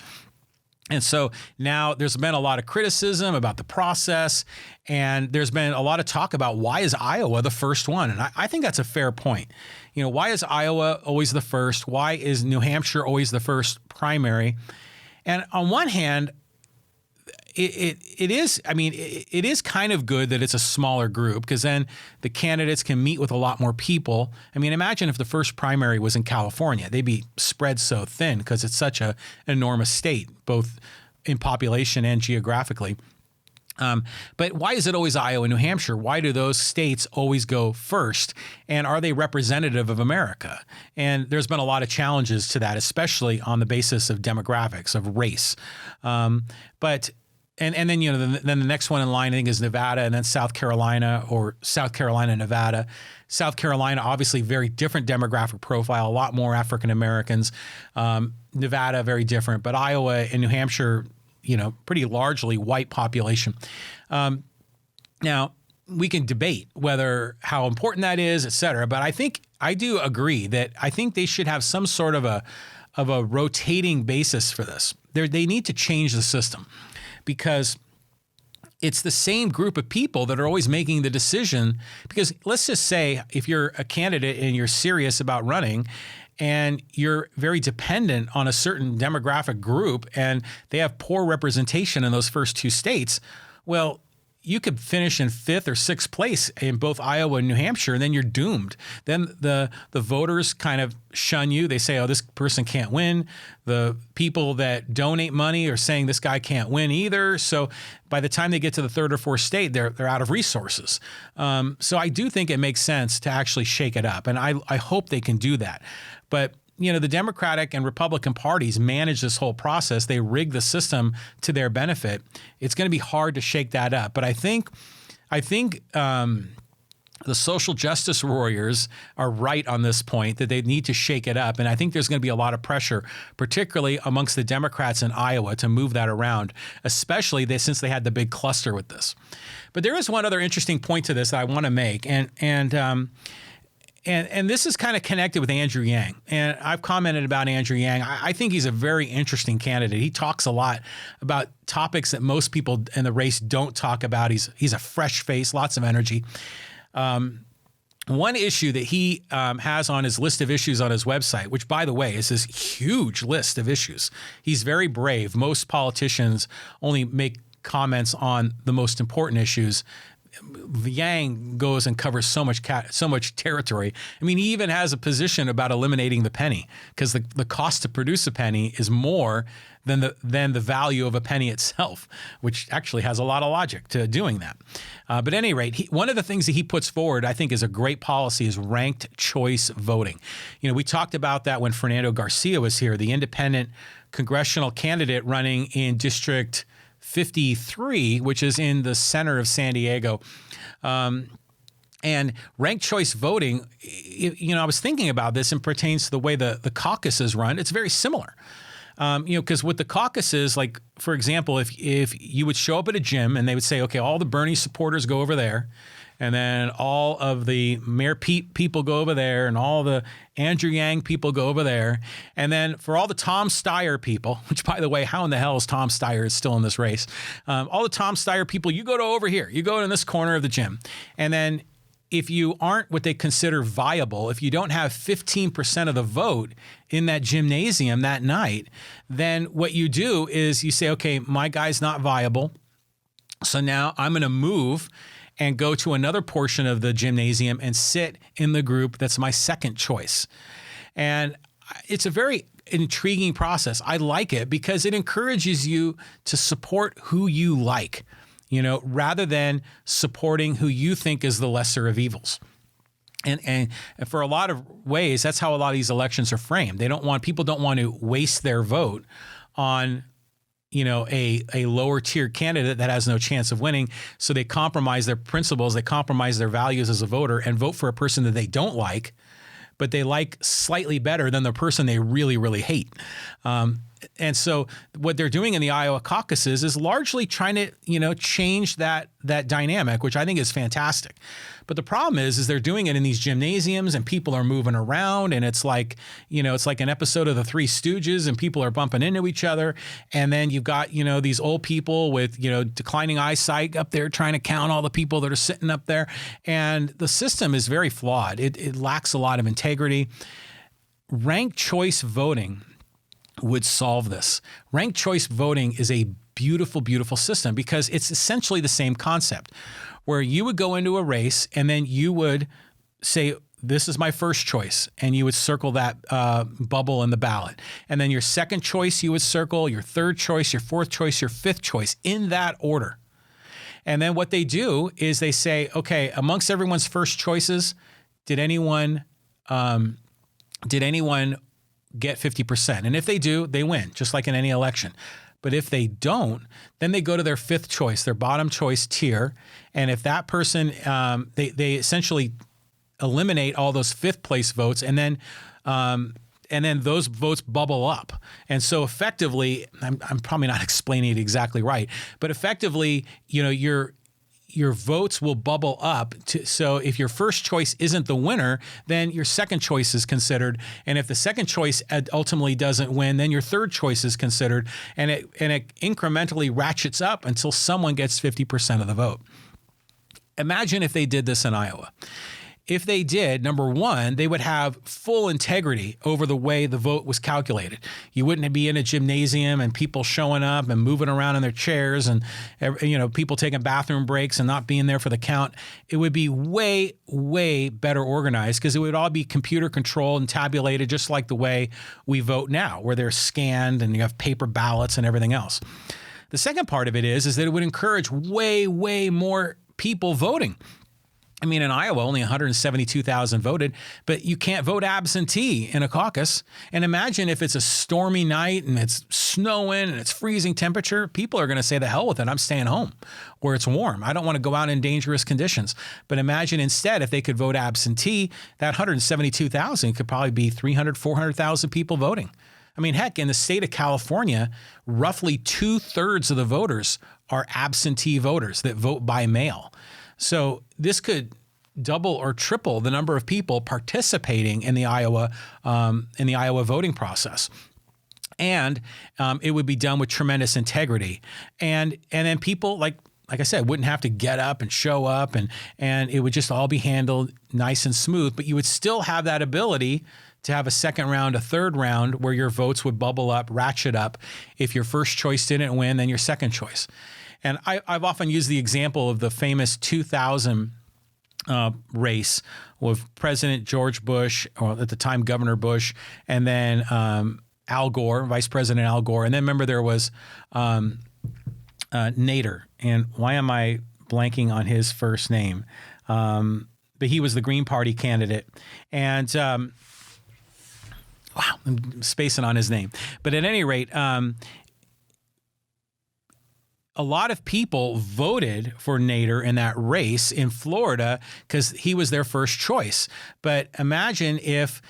And so now there's been a lot of criticism about the process, and there's been a lot of talk about why is Iowa the first one? And I think that's a fair point. You know, why is Iowa always the first? Why is New Hampshire always the first primary? And on one hand, it is, I mean, it is kind of good that it's a smaller group, because then the candidates can meet with a lot more people. I mean, imagine if the first primary was in California. They'd be spread so thin because it's such an enormous state, both in population and geographically. But why is it always Iowa and New Hampshire? Why do those states always go first? And are they representative of America? And there's been a lot of challenges to that, especially on the basis of demographics, of race. And then, then the next one in line, I think, is Nevada, and then South Carolina, or South Carolina, Nevada. South Carolina, obviously very different demographic profile, a lot more African Americans. Nevada, very different. But Iowa and New Hampshire, pretty largely white population. Now, we can debate how important that is, et cetera. But I do agree that I think they should have some sort of a rotating basis for this. They need to change the system, because it's the same group of people that are always making the decision. Because let's just say if you're a candidate and you're serious about running, and you're very dependent on a certain demographic group, and they have poor representation in those first two states, well, you could finish in 5th or 6th place in both Iowa and New Hampshire, and then you're doomed. Then the voters kind of shun you. They say, oh, this person can't win. The people that donate money are saying this guy can't win either. So by the time they get to the 3rd or 4th state, they're out of resources. So I do think it makes sense to actually shake it up, and I hope they can do that. But the Democratic and Republican parties manage this whole process. They rig the system to their benefit. It's going to be hard to shake that up. But I think the social justice warriors are right on this point, that they need to shake it up. And I think there's going to be a lot of pressure, particularly amongst the Democrats in Iowa, to move that around, especially since they had the big cluster with this. But there is one other interesting point to this that I want to make. And this is kind of connected with Andrew Yang. And I've commented about Andrew Yang. I think he's a very interesting candidate. He talks a lot about topics that most people in the race don't talk about. He's a fresh face, lots of energy. One issue that he has on his list of issues on his website, which, by the way, is this huge list of issues. He's very brave. Most politicians only make comments on the most important issues. Yang goes and covers so much territory. I mean, he even has a position about eliminating the penny, because the cost to produce a penny is more than the value of a penny itself, which actually has a lot of logic to doing that. But at any rate, one of the things that he puts forward, I think, is a great policy, is ranked choice voting. We talked about that when Fernando Garcia was here, the independent congressional candidate running in District 53, which is in the center of San Diego. And ranked choice voting, I was thinking about this, and pertains to the way the caucuses run. It's very similar. Because with the caucuses, like, for example, if you would show up at a gym and they would say, okay, all the Bernie supporters go over there, and then all of the Mayor Pete people go over there, and all the Andrew Yang people go over there. And then for all the Tom Steyer people, which, by the way, how in the hell is Tom Steyer still in this race? All the Tom Steyer people, you go to over here. You go in this corner of the gym. And then if you aren't what they consider viable, if you don't have 15% of the vote in that gymnasium that night, then what you do is you say, okay, my guy's not viable. So now I'm going to move and go to another portion of the gymnasium and sit in the group that's my second choice. And it's a very intriguing process. I like it because it encourages you to support who you like, rather than supporting who you think is the lesser of evils. And for a lot of ways, that's how a lot of these elections are framed. People don't want to waste their vote on a lower tier candidate that has no chance of winning. So they compromise their principles, they compromise their values as a voter, and vote for a person that they don't like, but they like slightly better than the person they really, really hate. And so what they're doing in the Iowa caucuses is largely trying to, change that dynamic, which I think is fantastic. But the problem is they're doing it in these gymnasiums, and people are moving around, and it's like, it's like an episode of the Three Stooges, and people are bumping into each other. And then you've got, these old people with, declining eyesight up there trying to count all the people that are sitting up there. And the system is very flawed. It lacks a lot of integrity. Ranked choice voting would solve this. Ranked choice voting is a beautiful, beautiful system because it's essentially the same concept where you would go into a race and then you would say, this is my first choice. And you would circle that bubble in the ballot. And then your second choice, you would circle your third choice, your fourth choice, your fifth choice in that order. And then what they do is they say, okay, amongst everyone's first choices, did anyone get 50%? And if they do, they win, just like in any election. But if they don't, then they go to their fifth choice, their bottom choice tier. And if that person, they essentially eliminate all those fifth place votes, and then those votes bubble up. And so effectively, I'm probably not explaining it exactly right, but effectively, your votes will bubble up. So if your first choice isn't the winner, then your second choice is considered. And if the second choice ultimately doesn't win, then your third choice is considered. And it incrementally ratchets up until someone gets 50% of the vote. Imagine if they did this in Iowa. If they did, number one, they would have full integrity over the way the vote was calculated. You wouldn't be in a gymnasium and people showing up and moving around in their chairs and, people taking bathroom breaks and not being there for the count. It would be way, way better organized because it would all be computer controlled and tabulated just like the way we vote now, where they're scanned and you have paper ballots and everything else. The second part of it is that it would encourage way, way more people voting. I mean, in Iowa, only 172,000 voted, but you can't vote absentee in a caucus. And imagine if it's a stormy night and it's snowing and it's freezing temperature, people are going to say, the hell with it, I'm staying home where it's warm. I don't want to go out in dangerous conditions. But imagine instead, if they could vote absentee, that 172,000 could probably be 300, 400,000 people voting. I mean, heck, in the state of California, roughly 2/3 of the voters are absentee voters that vote by mail. So this could double or triple the number of people participating in the Iowa voting process. And it would be done with tremendous integrity. And then people, like I said, wouldn't have to get up and show up, and it would just all be handled nice and smooth. But you would still have that ability to have a second round, a third round, where your votes would bubble up, ratchet up. If your first choice didn't win, then your second choice. And I've often used the example of the famous 2000 race with President George Bush, or at the time Governor Bush, and then Al Gore, Vice President Al Gore. And then remember there was Nader. And why am I blanking on his first name? But he was the Green Party candidate. And wow, I'm spacing on his name. But at any rate, a lot of people voted for Nader in that race in Florida because he was their first choice. But imagine if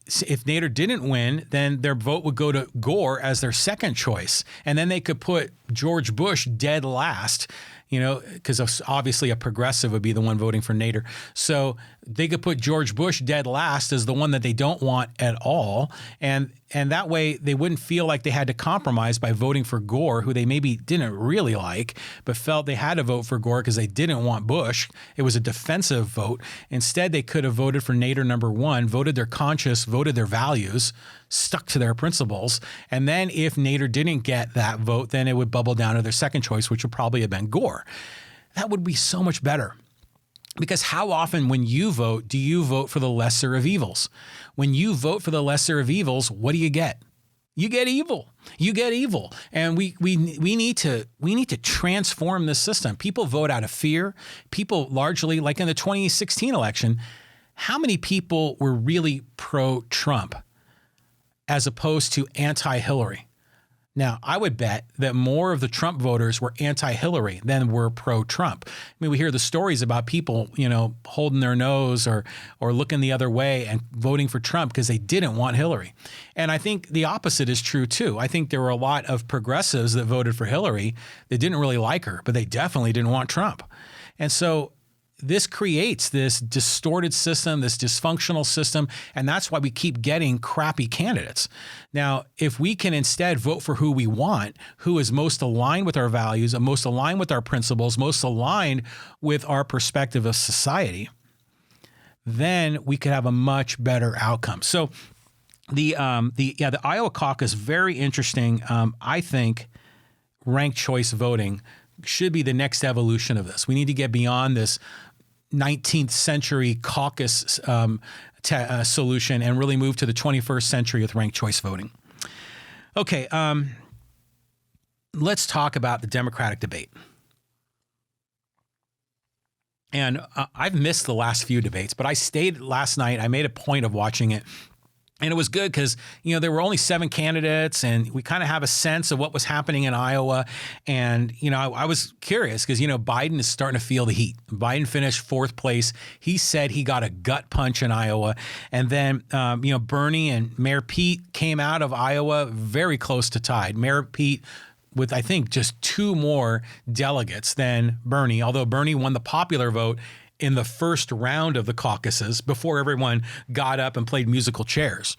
Nader didn't win, then their vote would go to Gore as their second choice. And then they could put George Bush dead last, because obviously a progressive would be the one voting for Nader. So they could put George Bush dead last as the one that they don't want at all. And that way they wouldn't feel like they had to compromise by voting for Gore, who they maybe didn't really like, but felt they had to vote for Gore because they didn't want Bush. It was a defensive vote. Instead, they could have voted for Nader number one, voted their conscience, voted their values, stuck to their principles. And then if Nader didn't get that vote, then it would bubble down to their second choice, which would probably have been Gore. That would be so much better. Because how often when you vote, do you vote for the lesser of evils? When you vote for the lesser of evils, what do you get? You get evil. You get evil. And we need to transform this system. People vote out of fear. People largely, like in the 2016 election, how many people were really pro-Trump as opposed to anti-Hillary? Now, I would bet that more of the Trump voters were anti-Hillary than were pro-Trump. I mean, we hear the stories about people, holding their nose or looking the other way and voting for Trump because they didn't want Hillary. And I think the opposite is true, too. I think there were a lot of progressives that voted for Hillary that didn't really like her, but they definitely didn't want Trump. And so this creates this distorted system, this dysfunctional system, and that's why we keep getting crappy candidates. Now, if we can instead vote for who we want, who is most aligned with our values, most aligned with our principles, most aligned with our perspective of society, then we could have a much better outcome. So the Iowa Caucus, very interesting, I think, ranked choice voting should be the next evolution of this. We need to get beyond this 19th century caucus solution and really move to the 21st century with ranked choice voting. Okay, let's talk about the Democratic debate. And I've missed the last few debates, but I stayed last night. I made a point of watching it. And it was good because, there were only 7 candidates and we kind of have a sense of what was happening in Iowa. And, I was curious because, Biden is starting to feel the heat. Biden finished 4th place. He said he got a gut punch in Iowa. And then, Bernie and Mayor Pete came out of Iowa very close to tied. Mayor Pete with, I think, just 2 more delegates than Bernie, although Bernie won the popular vote in the first round of the caucuses before everyone got up and played musical chairs.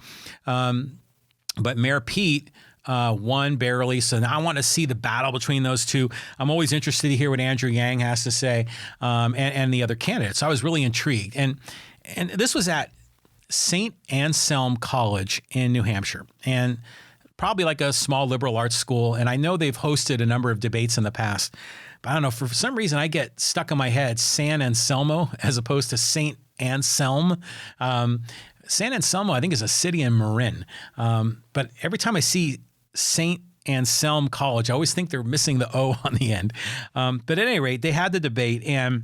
But Mayor Pete won barely. So now I want to see the battle between those two. I'm always interested to hear what Andrew Yang has to say and the other candidates. I was really intrigued. And this was at St. Anselm College in New Hampshire. And probably like a small liberal arts school. And I know they've hosted a number of debates in the past. But I don't know, for some reason I get stuck in my head San Anselmo as opposed to St. Anselm. San Anselmo, I think, is a city in Marin. But every time I see St. Anselm College, I always think they're missing the O on the end. But at any rate, they had the debate and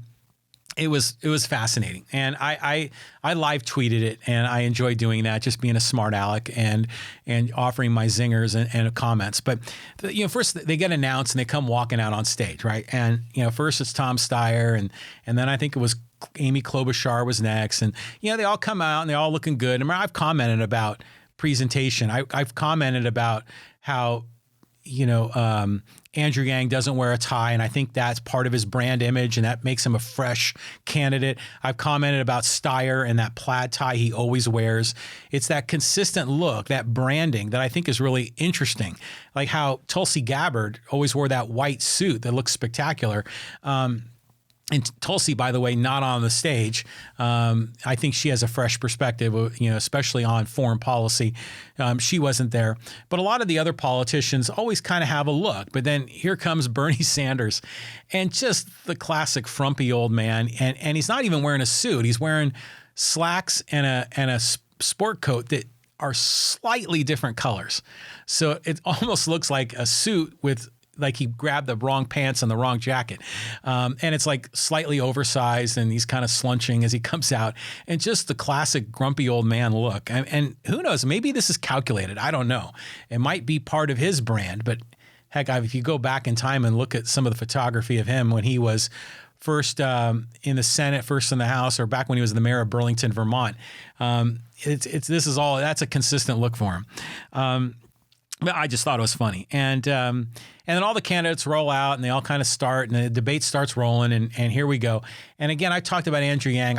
it was fascinating. And I live tweeted it and I enjoy doing that, just being a smart aleck and offering my zingers and comments. But first they get announced and they come walking out on stage, right? And first it's Tom Steyer and then I think it was Amy Klobuchar was next. And they all come out and they're all looking good. I mean, I've commented about presentation. I've commented about how Andrew Yang doesn't wear a tie, and I think that's part of his brand image, and that makes him a fresh candidate. I've commented about Steyer and that plaid tie he always wears. It's that consistent look, that branding that I think is really interesting, like how Tulsi Gabbard always wore that white suit that looks spectacular. And Tulsi, by the way, not on the stage. I think she has a fresh perspective, especially on foreign policy. She wasn't there. But a lot of the other politicians always kind of have a look. But then here comes Bernie Sanders and just the classic frumpy old man. And he's not even wearing a suit. He's wearing slacks and a sport coat that are slightly different colors. So it almost looks like a suit with like he grabbed the wrong pants and the wrong jacket. And it's like slightly oversized and he's kind of slunching as he comes out and just the classic grumpy old man look. And who knows, maybe this is calculated. I don't know. It might be part of his brand, but heck, if you go back in time and look at some of the photography of him when he was first in the Senate, first in the House, or back when he was the mayor of Burlington, Vermont, that's a consistent look for him. But I just thought it was funny. And then all the candidates roll out and they all kind of start and the debate starts rolling and here we go. And again, I talked about Andrew Yang.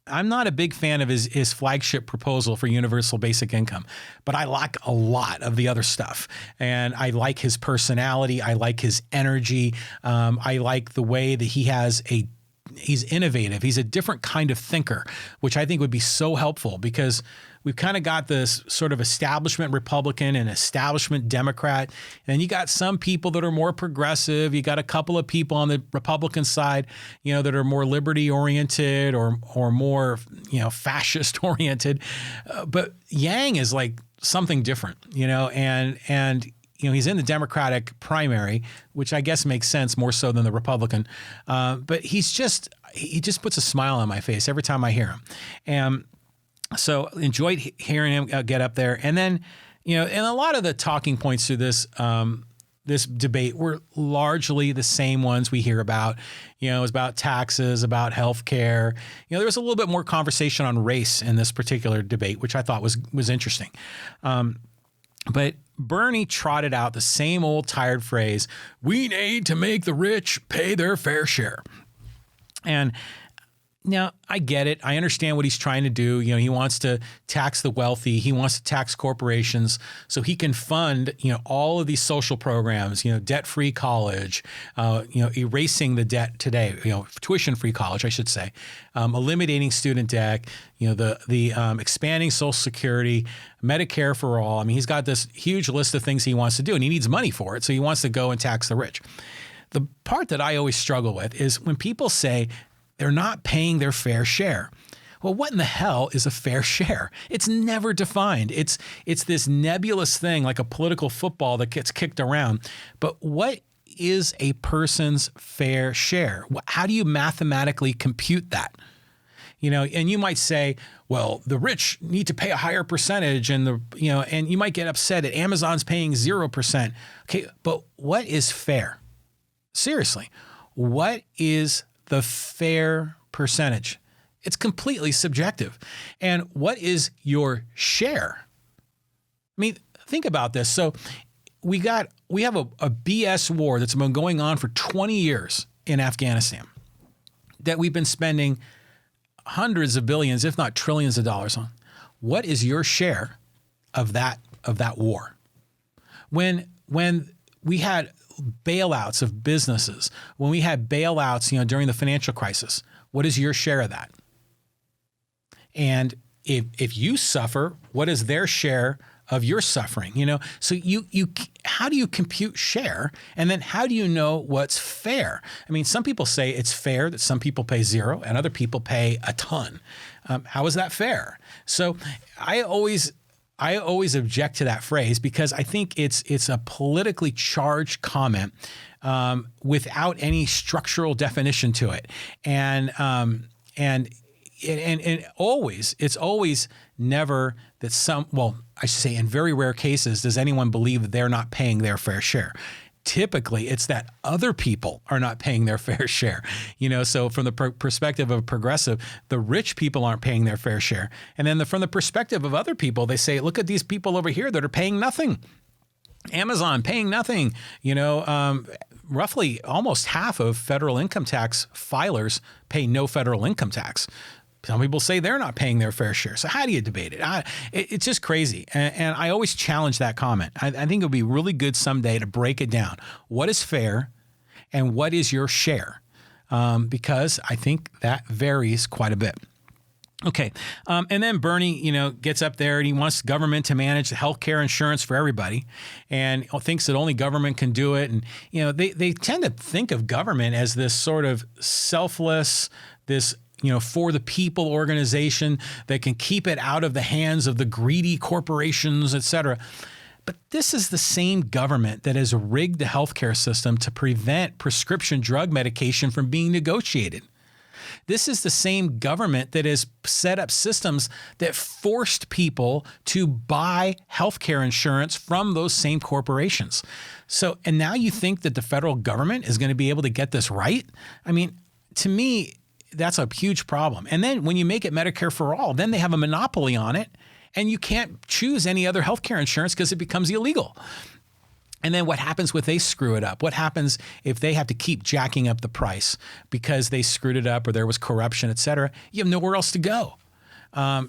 I'm not a big fan of his flagship proposal for universal basic income, but I like a lot of the other stuff. And I like his personality. I like his energy. I like the way that he's innovative. He's a different kind of thinker, which I think would be so helpful because we've kind of got this sort of establishment Republican and establishment Democrat. And then you got some people that are more progressive. You got a couple of people on the Republican side, that are more liberty oriented or more, fascist oriented. But Yang is like something different, and he's in the Democratic primary, which I guess makes sense more so than the Republican. But he just puts a smile on my face every time I hear him. And so enjoyed hearing him get up there. And then, and a lot of the talking points through this debate were largely the same ones we hear about. It was about taxes, about health care. There was a little bit more conversation on race in this particular debate, which I thought was interesting. But Bernie trotted out the same old tired phrase, "We need to make the rich pay their fair share." And Now, I get it. I understand what he's trying to do. He wants to tax the wealthy. He wants to tax corporations so he can fund, all of these social programs, debt-free college, erasing the debt today, tuition-free college, I should say, eliminating student debt, the expanding Social Security, Medicare for all. I mean, he's got this huge list of things he wants to do, and he needs money for it. So he wants to go and tax the rich. The part that I always struggle with is when people say they're not paying their fair share. Well, what in the hell is a fair share? It's never defined. It's this nebulous thing like a political football that gets kicked around. But what is a person's fair share? How do you mathematically compute that? And you might say, well, the rich need to pay a higher percentage and and you might get upset that Amazon's paying 0%. Okay, but what is fair? Seriously, what is the fair percentage? It's completely subjective. And what is your share? I mean, think about this. So we have a BS war that's been going on for 20 years in Afghanistan that we've been spending hundreds of billions, if not trillions of dollars on. What is your share of that war? When we had bailouts of businesses, when we had bailouts, during the financial crisis, what is your share of that? And if you suffer, what is their share of your suffering? So how do you compute share? And then how do you know what's fair? I mean, some people say it's fair that some people pay 0 and other people pay a ton. How is that fair? So I always object to that phrase because I think it's a politically charged comment without any structural definition to it, and it's always never that I should say in very rare cases does anyone believe that they're not paying their fair share. Typically, it's that other people are not paying their fair share. So from the perspective of a progressive, the rich people aren't paying their fair share. And then from the perspective of other people, they say, look at these people over here that are paying nothing. Amazon paying nothing. Roughly almost half of federal income tax filers pay no federal income tax. Some people say they're not paying their fair share. So how do you debate it? It's just crazy. And I always challenge that comment. I think it would be really good someday to break it down. What is fair and what is your share? Because I think that varies quite a bit. Okay. And then Bernie, gets up there and he wants government to manage the healthcare insurance for everybody and thinks that only government can do it. And, they tend to think of government as this sort of selfless, this for the people organization that can keep it out of the hands of the greedy corporations, et cetera. But this is the same government that has rigged the healthcare system to prevent prescription drug medication from being negotiated. This is the same government that has set up systems that forced people to buy healthcare insurance from those same corporations. So, and now you think that the federal government is going to be able to get this right? I mean, to me, that's a huge problem. And then when you make it Medicare for all, then they have a monopoly on it and you can't choose any other healthcare insurance because it becomes illegal. And then what happens if they screw it up? What happens if they have to keep jacking up the price because they screwed it up or there was corruption, et cetera? You have nowhere else to go.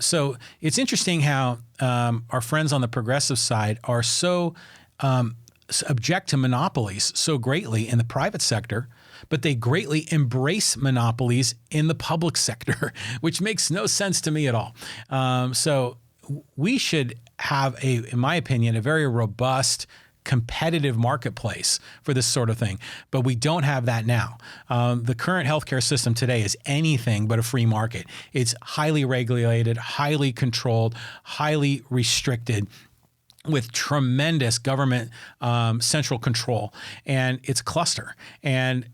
So it's interesting how our friends on the progressive side are so object to monopolies so greatly in the private sector, but they greatly embrace monopolies in the public sector, which makes no sense to me at all. So we should have, in my opinion, a very robust, competitive marketplace for this sort of thing. But we don't have that now. The current healthcare system today is anything but a free market. It's highly regulated, highly controlled, highly restricted, with tremendous government central control, and it's cluster. And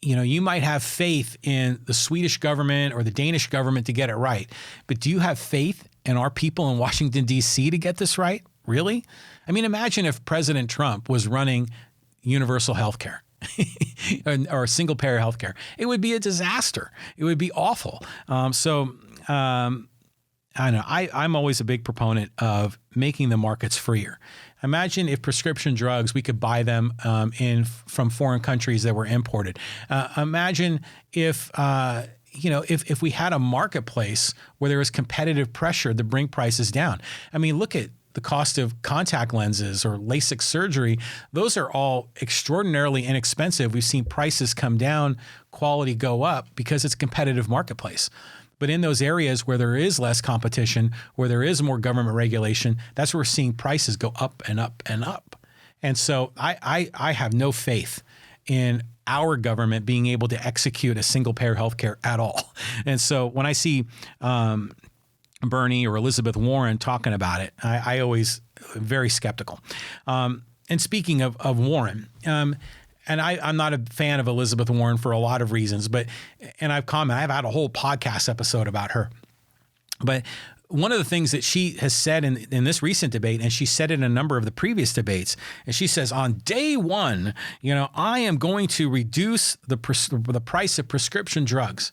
you might have faith in the Swedish government or the Danish government to get it right, but do you have faith in our people in Washington, D.C. to get this right? Really? I mean, imagine if President Trump was running universal health care or single-payer health care. It would be a disaster. It would be awful. I know. I'm always a big proponent of making the markets freer. Imagine if prescription drugs, we could buy them from foreign countries that were imported. Imagine if if we had a marketplace where there was competitive pressure to bring prices down. I mean, look at the cost of contact lenses or LASIK surgery. Those are all extraordinarily inexpensive. We've seen prices come down, quality go up because it's a competitive marketplace. But in those areas where there is less competition, where there is more government regulation, that's where we're seeing prices go up and up and up. And so I have no faith in our government being able to execute a single-payer healthcare at all. And so when I see Bernie or Elizabeth Warren talking about it, I always very skeptical. And speaking of Warren, and I'm not a fan of Elizabeth Warren for a lot of reasons, I've had a whole podcast episode about her. But one of the things that she has said in this recent debate, and she said it in a number of the previous debates, and she says, on day one, I am going to reduce the price of prescription drugs.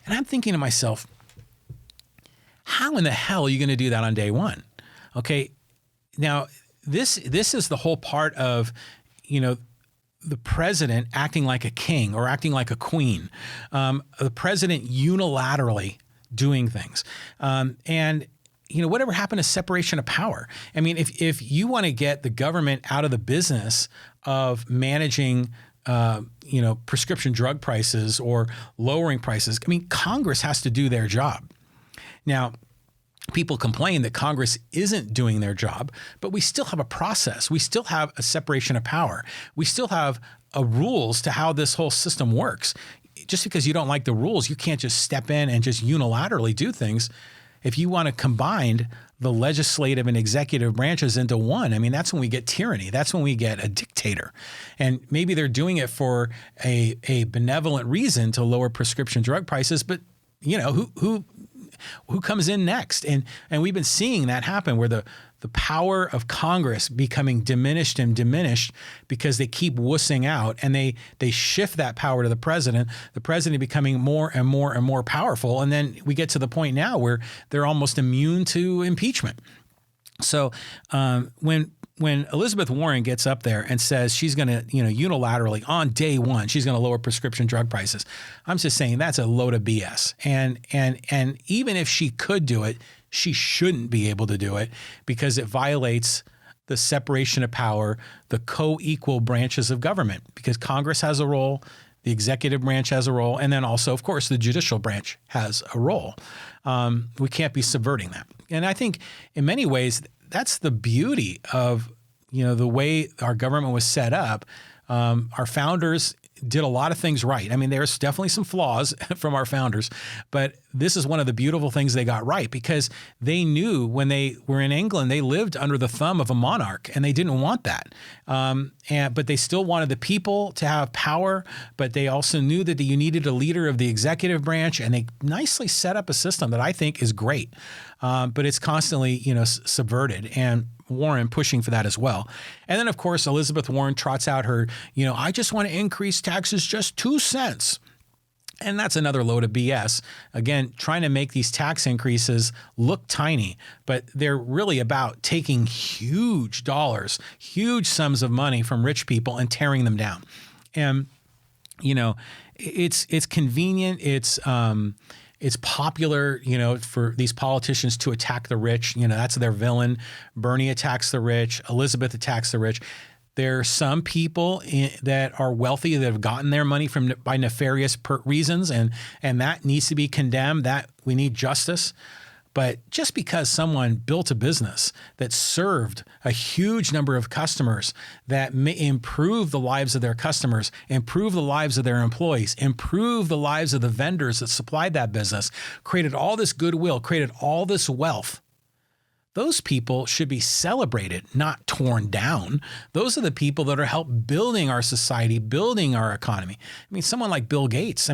And I'm thinking to myself, how in the hell are you going to do that on day one? Okay, now this is the whole part of, the president acting like a king or acting like a queen, the president unilaterally doing things. And whatever happened to separation of power? I mean, if you want to get the government out of the business of managing prescription drug prices or lowering prices, I mean, Congress has to do their job. Now, people complain that Congress isn't doing their job, but we still have a process. We still have a separation of power. We still have rules to how this whole system works. Just because you don't like the rules, you can't just step in and just unilaterally do things. If you want to combine the legislative and executive branches into one, I mean, that's when we get tyranny. That's when we get a dictator. And maybe they're doing it for a benevolent reason to lower prescription drug prices, but who comes in next? And we've been seeing that happen, where the power of Congress becoming diminished and diminished because they keep wussing out, and they shift that power to the president becoming more and more and more powerful. And then we get to the point now where they're almost immune to impeachment. So when Elizabeth Warren gets up there and says she's going to, unilaterally on day one, she's going to lower prescription drug prices, I'm just saying that's a load of BS. And even if she could do it, she shouldn't be able to do it because it violates the separation of power, the co-equal branches of government, because Congress has a role, the executive branch has a role, and then also, of course, the judicial branch has a role. We can't be subverting that. And I think in many ways, that's the beauty of, the way our government was set up. Our founders did a lot of things right. I mean, there's definitely some flaws from our founders, but this is one of the beautiful things they got right, because they knew when they were in England, they lived under the thumb of a monarch, and they didn't want that. But they still wanted the people to have power, but they also knew that you needed a leader of the executive branch, and they nicely set up a system that I think is great. But it's constantly, subverted, and Warren pushing for that as well. And then, of course, Elizabeth Warren trots out her, I just want to increase taxes just 2 cents. And that's another load of BS. Again, trying to make these tax increases look tiny, but they're really about taking huge dollars, huge sums of money from rich people and tearing them down. And, it's convenient. It's popular, for these politicians to attack the rich. That's their villain. Bernie attacks the rich. Elizabeth attacks the rich. There are some people that are wealthy that have gotten their money by nefarious reasons, and that needs to be condemned. That we need justice. But just because someone built a business that served a huge number of customers, that may improve the lives of their customers, improve the lives of their employees, improve the lives of the vendors that supplied that business, created all this goodwill, created all this wealth, those people should be celebrated, not torn down. Those are the people that are helping building our society, building our economy. I mean, someone like Bill Gates,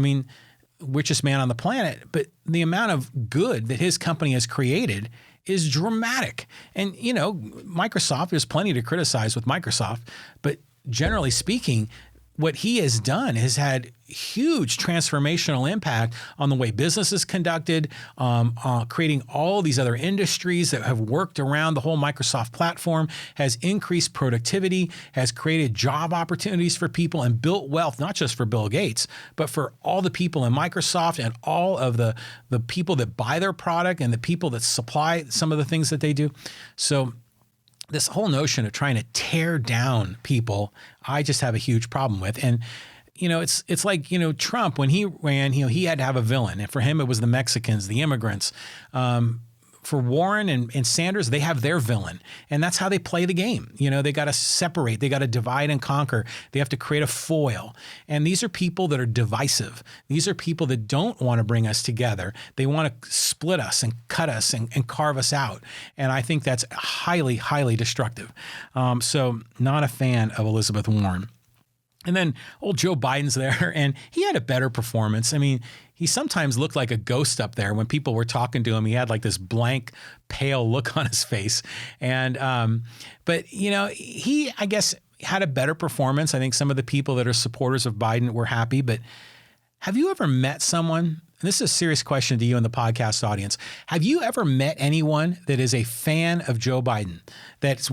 richest man on the planet, but the amount of good that his company has created is dramatic. And, Microsoft, there's plenty to criticize with Microsoft, but generally speaking, what he has done has had huge transformational impact on the way business is conducted, creating all these other industries that have worked around the whole Microsoft platform, has increased productivity, has created job opportunities for people and built wealth, not just for Bill Gates, but for all the people in Microsoft and all of the people that buy their product and the people that supply some of the things that they do. So this whole notion of trying to tear down people, I just have a huge problem with. And it's like, Trump, when he ran, he had to have a villain. And for him, it was the Mexicans, the immigrants. For Warren and Sanders, they have their villain. And that's how they play the game. They got to separate. They got to divide and conquer. They have to create a foil. And these are people that are divisive. These are people that don't want to bring us together. They want to split us and cut us and carve us out. And I think that's highly, highly destructive. So not a fan of Elizabeth Warren. And then old Joe Biden's there, and he had a better performance. I mean, he sometimes looked like a ghost up there. When people were talking to him, he had like this blank, pale look on his face. And, but he, I guess, had a better performance. I think some of the people that are supporters of Biden were happy. But have you ever met someone, and this is a serious question to you in the podcast audience, have you ever met anyone that is a fan of Joe Biden, that's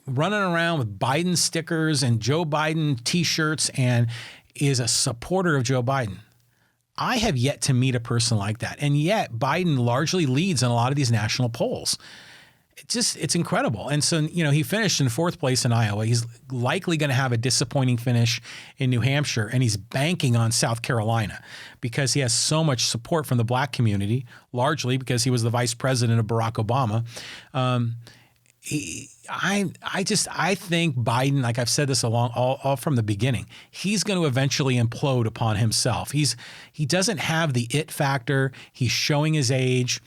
running around with Biden stickers and Joe Biden t-shirts and is a supporter of Joe Biden? I have yet to meet a person like that. And yet Biden largely leads in a lot of these national polls. It's incredible. And so, he finished in 4th place in Iowa. He's likely going to have a disappointing finish in New Hampshire. And he's banking on South Carolina because he has so much support from the black community, largely because he was the vice president of Barack Obama. I think Biden, like I've said this all from the beginning, he's going to eventually implode upon himself. He doesn't have the it factor. He's showing his age.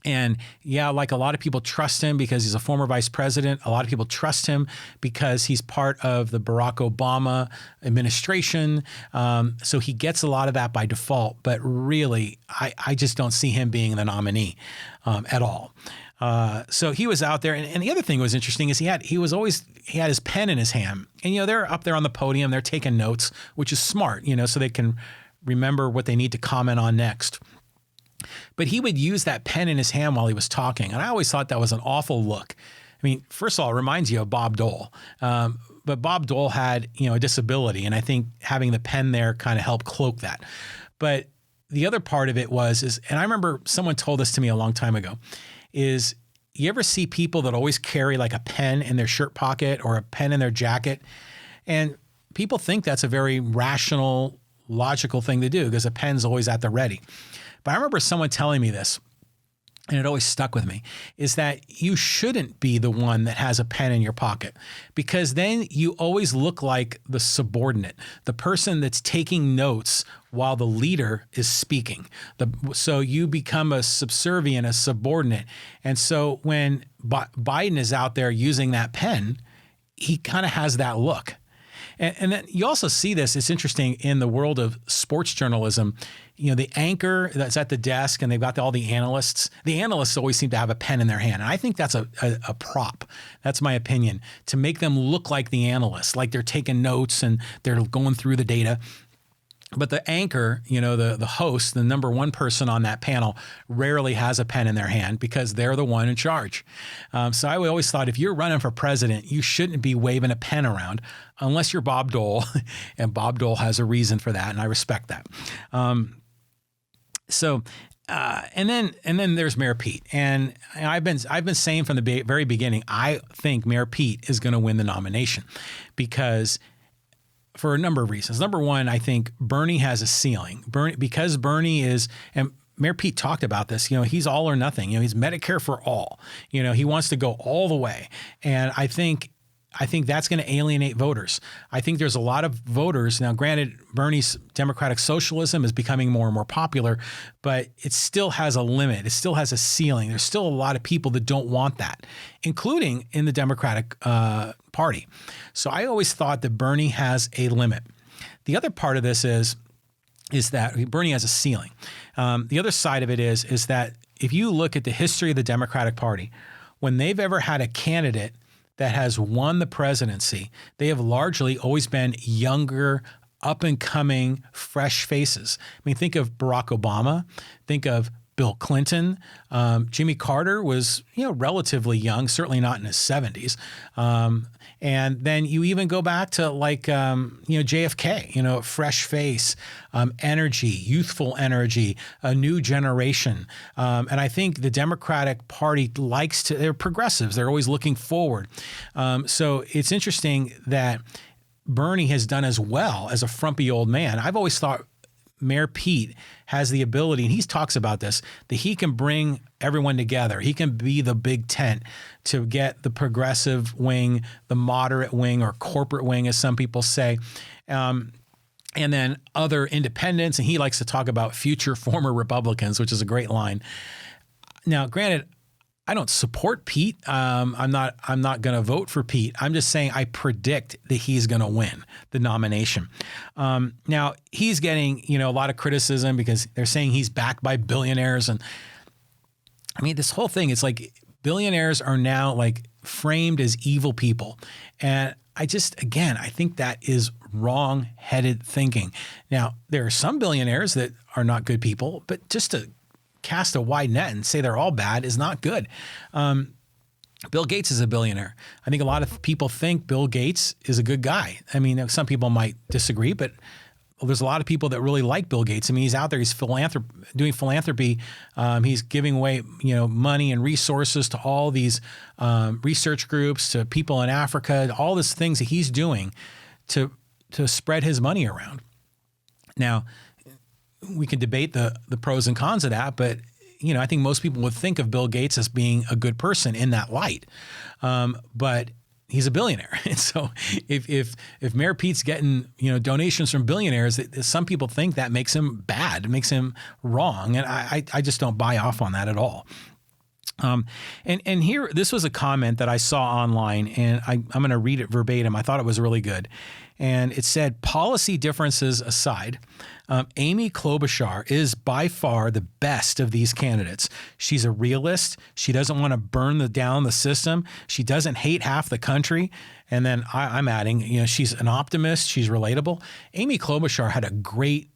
And yeah, like a lot of people trust him because he's a former vice president. A lot of people trust him because he's part of the Barack Obama administration. So he gets a lot of that by default. But really, I just don't see him being the nominee at all. So he was out there. And the other thing that was interesting is he had his pen in his hand. And, they're up there on the podium. They're taking notes, which is smart, so they can remember what they need to comment on next. But he would use that pen in his hand while he was talking. And I always thought that was an awful look. I mean, first of all, it reminds you of Bob Dole. But Bob Dole had, a disability. And I think having the pen there kind of helped cloak that. But the other part of it and I remember someone told this to me a long time ago, is you ever see people that always carry like a pen in their shirt pocket or a pen in their jacket? And people think that's a very rational, logical thing to do because a pen's always at the ready. But I remember someone telling me this, and it always stuck with me, is that you shouldn't be the one that has a pen in your pocket, because then you always look like the subordinate, the person that's taking notes while the leader is speaking. So you become a subservient, a subordinate. And so when Biden is out there using that pen, he kind of has that look. And then you also see this, it's interesting in the world of sports journalism, the anchor that's at the desk and they've got all the analysts always seem to have a pen in their hand. And I think that's a prop. That's my opinion, to make them look like the analysts, like they're taking notes and they're going through the data. But the anchor, the host, the number one person on that panel rarely has a pen in their hand because they're the one in charge. So I always thought if you're running for president, you shouldn't be waving a pen around unless you're Bob Dole, and Bob Dole has a reason for that, and I respect that. And then there's Mayor Pete, and I've been saying from the very beginning, I think Mayor Pete is going to win the nomination because. For a number of reasons. Number one, I think Bernie has a ceiling. Bernie is, and Mayor Pete talked about this, he's all or nothing. He's Medicare for all. He wants to go all the way. And I think that's going to alienate voters. I think there's a lot of voters. Now, granted, Bernie's democratic socialism is becoming more and more popular, but it still has a limit. It still has a ceiling. There's still a lot of people that don't want that, including in the Democratic Party. So I always thought that Bernie has a limit. The other part of this is that Bernie has a ceiling. The other side of it is that if you look at the history of the Democratic Party, when they've ever had a candidate that has won the presidency, they have largely always been younger, up and coming, fresh faces. I mean, think of Barack Obama, think of Bill Clinton. Jimmy Carter was, relatively young, certainly not in his 70s. And then you even go back to JFK, fresh face, energy, youthful energy, a new generation. And I think the Democratic Party they're progressives. They're always looking forward. So it's interesting that Bernie has done as well as a frumpy old man. I've always thought Mayor Pete has the ability, and he talks about this, that he can bring everyone together. He can be the big tent to get the progressive wing, the moderate wing, or corporate wing, as some people say, and then other independents. And he likes to talk about future former Republicans, which is a great line. Now, granted, I don't support Pete. I'm not going to vote for Pete. I'm just saying I predict that he's going to win the nomination. Now he's getting, a lot of criticism because they're saying he's backed by billionaires. And I mean, this whole thing, it's like billionaires are now like framed as evil people. And I think that is wrong-headed thinking. Now, there are some billionaires that are not good people, but just to cast a wide net and say they're all bad is not good. Bill Gates is a billionaire. I think a lot of people think Bill Gates is a good guy. I mean, some people might disagree, but there's a lot of people that really like Bill Gates. I mean, he's out there, he's doing philanthropy. He's giving away, money and resources to all these research groups, to people in Africa, all these things that he's doing to spread his money around. Now, we can debate the pros and cons of that, but I think most people would think of Bill Gates as being a good person in that light. But he's a billionaire, and so if Mayor Pete's getting donations from billionaires, some people think that makes him bad, it makes him wrong, and I just don't buy off on that at all. And here, this was a comment that I saw online, and I'm going to read it verbatim. I thought it was really good. And it said, policy differences aside, Amy Klobuchar is by far the best of these candidates. She's a realist. She doesn't want to burn down the system. She doesn't hate half the country. And then I'm adding, she's an optimist. She's relatable. Amy Klobuchar had a great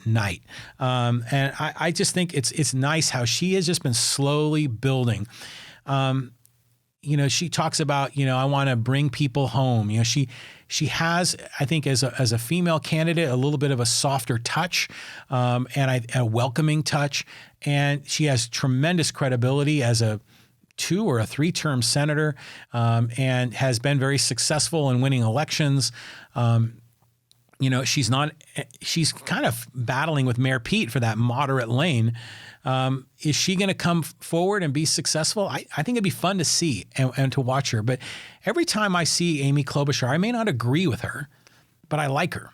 night. And I just think it's nice how she has just been slowly building. She talks about, I want to bring people home. She has, I think, as a female candidate, a little bit of a softer touch, and a welcoming touch. And she has tremendous credibility as a 2 or a 3-term senator, and has been very successful in winning elections. She's kind of battling with Mayor Pete for that moderate lane. Is she going to come forward and be successful? I think it'd be fun to see and to watch her. But every time I see Amy Klobuchar, I may not agree with her, but I like her.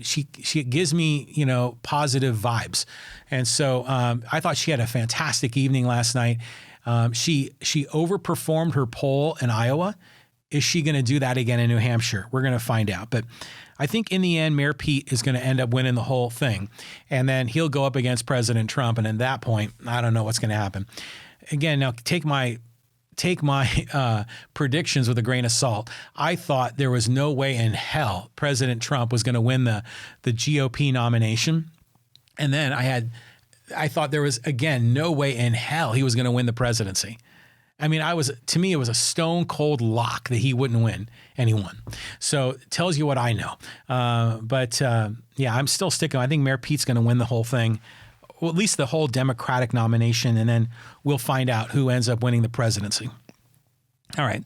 She gives me, positive vibes. And so I thought she had a fantastic evening last night. She overperformed her poll in Iowa. Is she going to do that again in New Hampshire? We're going to find out. But I think in the end, Mayor Pete is going to end up winning the whole thing. And then he'll go up against President Trump. And at that point, I don't know what's going to happen. Again, now take my predictions with a grain of salt. I thought there was no way in hell President Trump was going to win the GOP nomination. And then I thought there was, again, no way in hell he was going to win the presidency. I mean, to me, it was a stone cold lock that he wouldn't win, and he won. So it tells you what I know. But I'm still sticking. I think Mayor Pete's going to win the whole thing, well, at least the whole Democratic nomination, and then we'll find out who ends up winning the presidency. All right.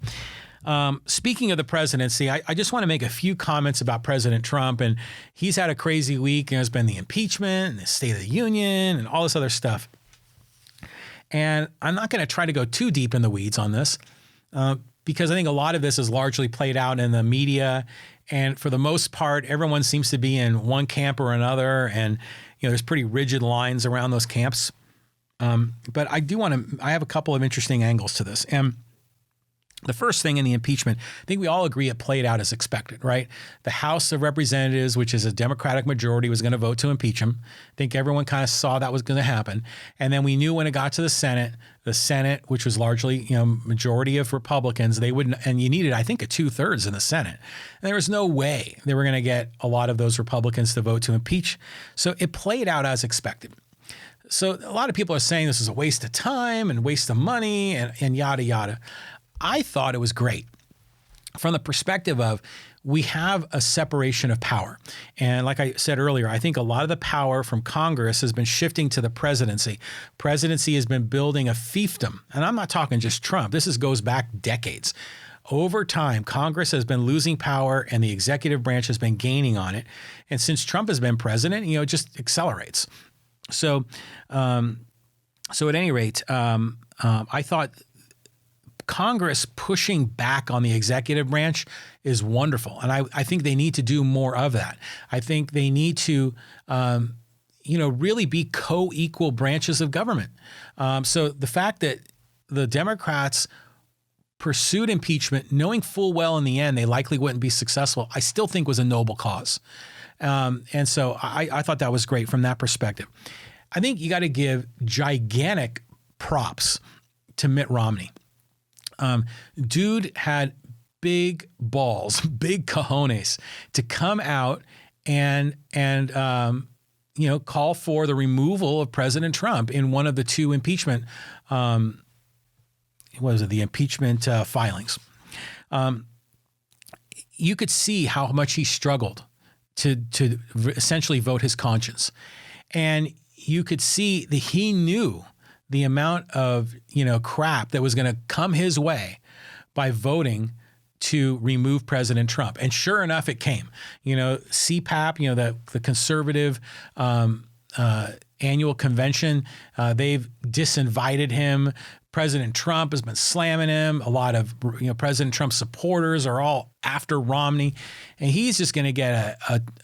Speaking of the presidency, I just want to make a few comments about President Trump. And he's had a crazy week. There's been the impeachment and the State of the Union and all this other stuff. And I'm not going to try to go too deep in the weeds on this because I think a lot of this is largely played out in the media. And for the most part, everyone seems to be in one camp or another. And, there's pretty rigid lines around those camps. But I have a couple of interesting angles to this. And The first thing in the impeachment, I think we all agree it played out as expected, right? The House of Representatives, which is a Democratic majority, was going to vote to impeach him. I think everyone kind of saw that was going to happen. And then we knew when it got to the Senate, which was largely, majority of Republicans, they wouldn't, and you needed, I think, a 2/3 in the Senate. And there was no way they were going to get a lot of those Republicans to vote to impeach. So it played out as expected. So a lot of people are saying this is a waste of time and waste of money and yada, yada. I thought it was great from the perspective of we have a separation of power. And like I said earlier, I think a lot of the power from Congress has been shifting to the presidency. Presidency has been building a fiefdom. And I'm not talking just Trump. This goes back decades. Over time, Congress has been losing power and the executive branch has been gaining on it. And since Trump has been president, it just accelerates. So at any rate, I thought Congress pushing back on the executive branch is wonderful. And I think they need to do more of that. I think they need to, really be co-equal branches of government. So the fact that the Democrats pursued impeachment, knowing full well in the end they likely wouldn't be successful, I still think was a noble cause. And so I thought that was great from that perspective. I think you got to give gigantic props to Mitt Romney. Dude had big balls, big cojones to come out and call for the removal of President Trump in one of the two impeachment, the impeachment filings. You could see how much he struggled to essentially vote his conscience. And you could see that he knew the amount of, crap that was going to come his way by voting to remove President Trump. And sure enough, it came. CPAP, the conservative annual convention, they've disinvited him. President Trump has been slamming him. A lot of President Trump's supporters are all after Romney, and he's just going to get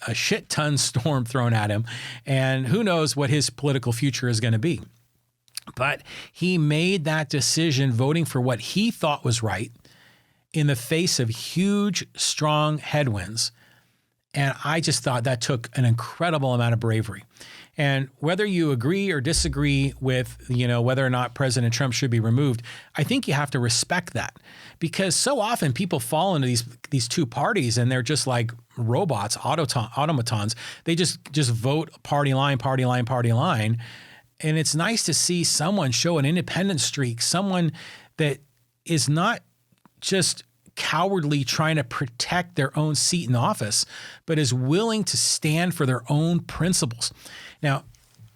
a shit ton storm thrown at him. And who knows what his political future is going to be. But he made that decision voting for what he thought was right in the face of huge, strong headwinds. And I just thought that took an incredible amount of bravery. And whether you agree or disagree with, whether or not President Trump should be removed, I think you have to respect that, because so often people fall into these two parties and they're just like robots, automatons. They just vote party line. And it's nice to see someone show an independent streak, someone that is not just cowardly trying to protect their own seat in office, but is willing to stand for their own principles. Now,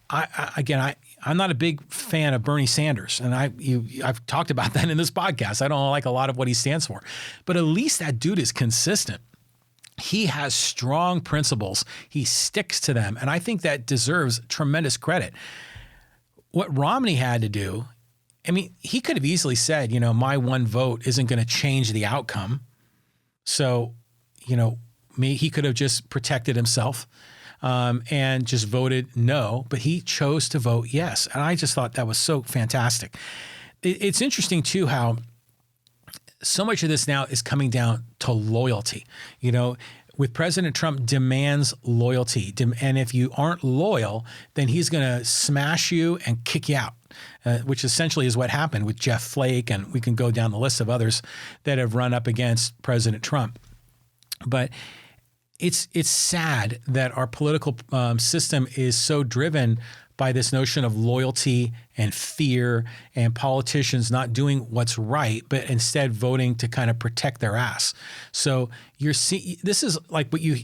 I'm not a big fan of Bernie Sanders, and I've talked about that in this podcast. I don't like a lot of what he stands for, but at least that dude is consistent. He has strong principles. He sticks to them, and I think that deserves tremendous credit. What Romney had to do, he could have easily said, my one vote isn't going to change the outcome. So, he could have just protected himself and just voted no, but he chose to vote yes. And I just thought that was so fantastic. It's interesting, too, how so much of this now is coming down to loyalty. With President Trump demands loyalty. And if you aren't loyal, then he's going to smash you and kick you out, which essentially is what happened with Jeff Flake. And we can go down the list of others that have run up against President Trump. But it's sad that our political system is so driven by this notion of loyalty and fear and politicians not doing what's right, but instead voting to kind of protect their ass. So this is like what you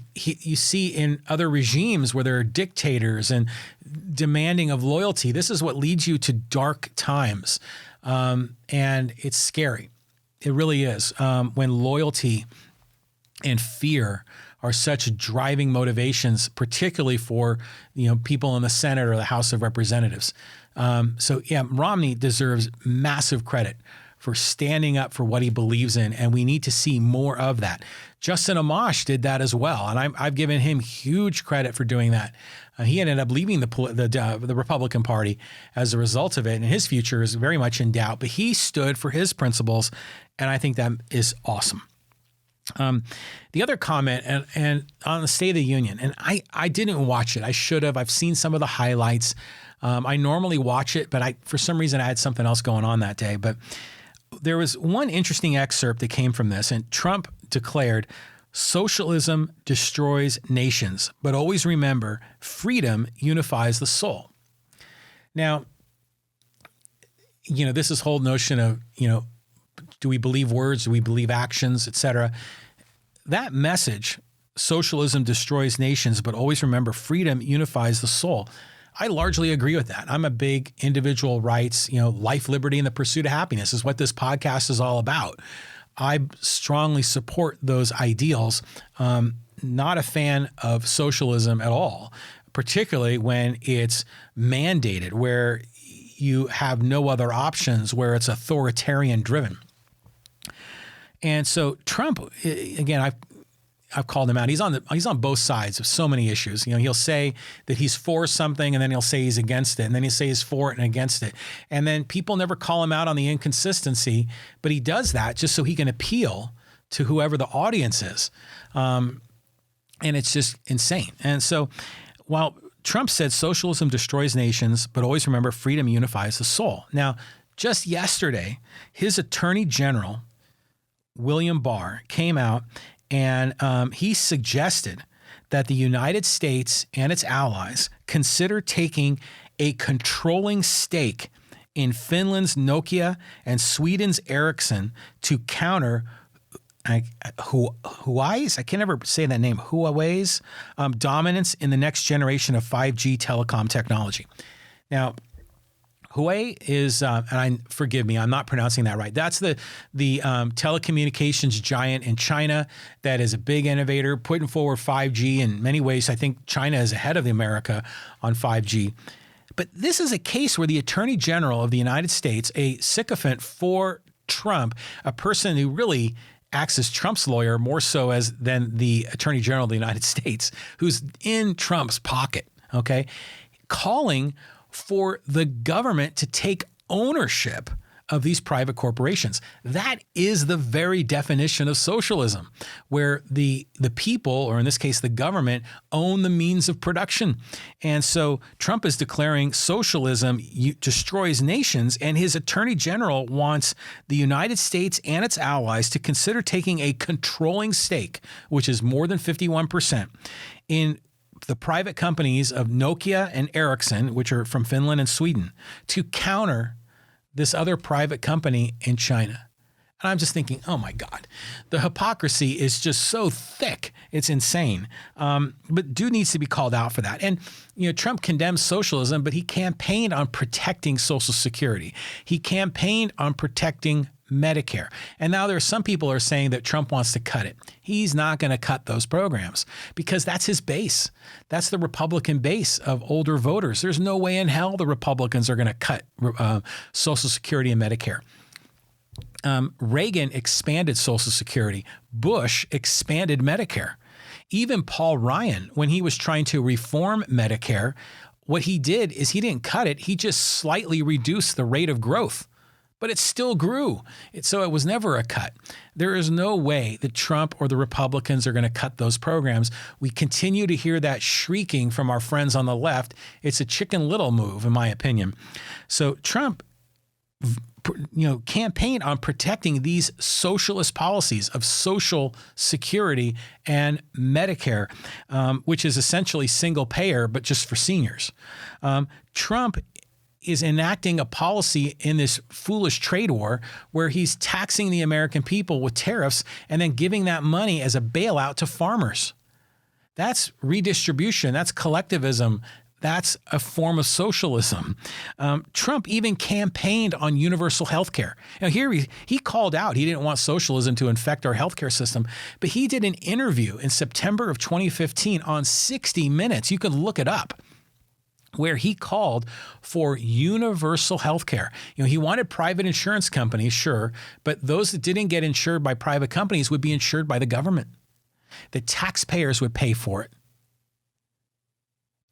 see in other regimes where there are dictators and demanding of loyalty. This is what leads you to dark times. And it's scary. It really is. When loyalty and fear are such driving motivations, particularly for people in the Senate or the House of Representatives. Romney deserves massive credit for standing up for what he believes in, and we need to see more of that. Justin Amash did that as well, and I've given him huge credit for doing that. He ended up leaving the Republican Party as a result of it, and his future is very much in doubt. But he stood for his principles, and I think that is awesome. The other comment and on the State of the Union, and I didn't watch it. I should have. I've seen some of the highlights. I normally watch it, but for some reason I had something else going on that day. But there was one interesting excerpt that came from this, and Trump declared, "Socialism destroys nations, but always remember, freedom unifies the soul." Now, this is whole notion of, do we believe words? Do we believe actions, et cetera? That message, socialism destroys nations, but always remember, freedom unifies the soul. I largely agree with that. I'm a big individual rights, life, liberty, and the pursuit of happiness is what this podcast is all about. I strongly support those ideals. Not a fan of socialism at all, particularly when it's mandated, where you have no other options, where it's authoritarian driven. And so Trump, again, I've called him out. He's on both sides of so many issues. He'll say that he's for something, and then he'll say he's against it, and then he'll say he's for it and against it. And then people never call him out on the inconsistency, but he does that just so he can appeal to whoever the audience is. And it's just insane. And so while Trump said socialism destroys nations, but always remember, freedom unifies the soul. Now, just yesterday, his Attorney General, William Barr, came out and he suggested that the United States and its allies consider taking a controlling stake in Finland's Nokia and Sweden's Ericsson to counter Huawei's, I can never say that name, Huawei's dominance in the next generation of 5G telecom technology. Now, Huawei is, forgive me, I'm not pronouncing that right. That's the telecommunications giant in China that is a big innovator, putting forward 5G. In many ways, I think China is ahead of America on 5G. But this is a case where the Attorney General of the United States, a sycophant for Trump, a person who really acts as Trump's lawyer more so than the Attorney General of the United States, who's in Trump's pocket, okay, calling for the government to take ownership of these private corporations. That is the very definition of socialism, where the people, or in this case, the government, own the means of production. And so Trump is declaring socialism destroys nations, and his Attorney General wants the United States and its allies to consider taking a controlling stake, which is more than 51%, in the private companies of Nokia and Ericsson, which are from Finland and Sweden, to counter this other private company in China. And I'm just thinking, oh my God, the hypocrisy is just so thick. It's insane. But dude needs to be called out for that. And, Trump condemns socialism, but he campaigned on protecting Social Security. He campaigned on protecting Medicare. And now there are some people who are saying that Trump wants to cut it. He's not going to cut those programs because that's his base. That's the Republican base of older voters. There's no way in hell the Republicans are going to cut Social Security and Medicare. Reagan expanded Social Security. Bush expanded Medicare. Even Paul Ryan, when he was trying to reform Medicare, what he did is he didn't cut it. He just slightly reduced the rate of growth. But it still grew. So it was never a cut. There is no way that Trump or the Republicans are going to cut those programs. We continue to hear that shrieking from our friends on the left. It's a Chicken Little move, in my opinion. So Trump, campaigned on protecting these socialist policies of Social Security and Medicare, which is essentially single payer, but just for seniors. Trump is enacting a policy in this foolish trade war where he's taxing the American people with tariffs and then giving that money as a bailout to farmers. That's redistribution. That's collectivism. That's a form of socialism. Trump even campaigned on universal health care. Now here he called out he didn't want socialism to infect our healthcare system, but he did an interview in September of 2015 on 60 Minutes. You can look it up, where he called for universal health care. He wanted private insurance companies, sure, but those that didn't get insured by private companies would be insured by the government. The taxpayers would pay for it.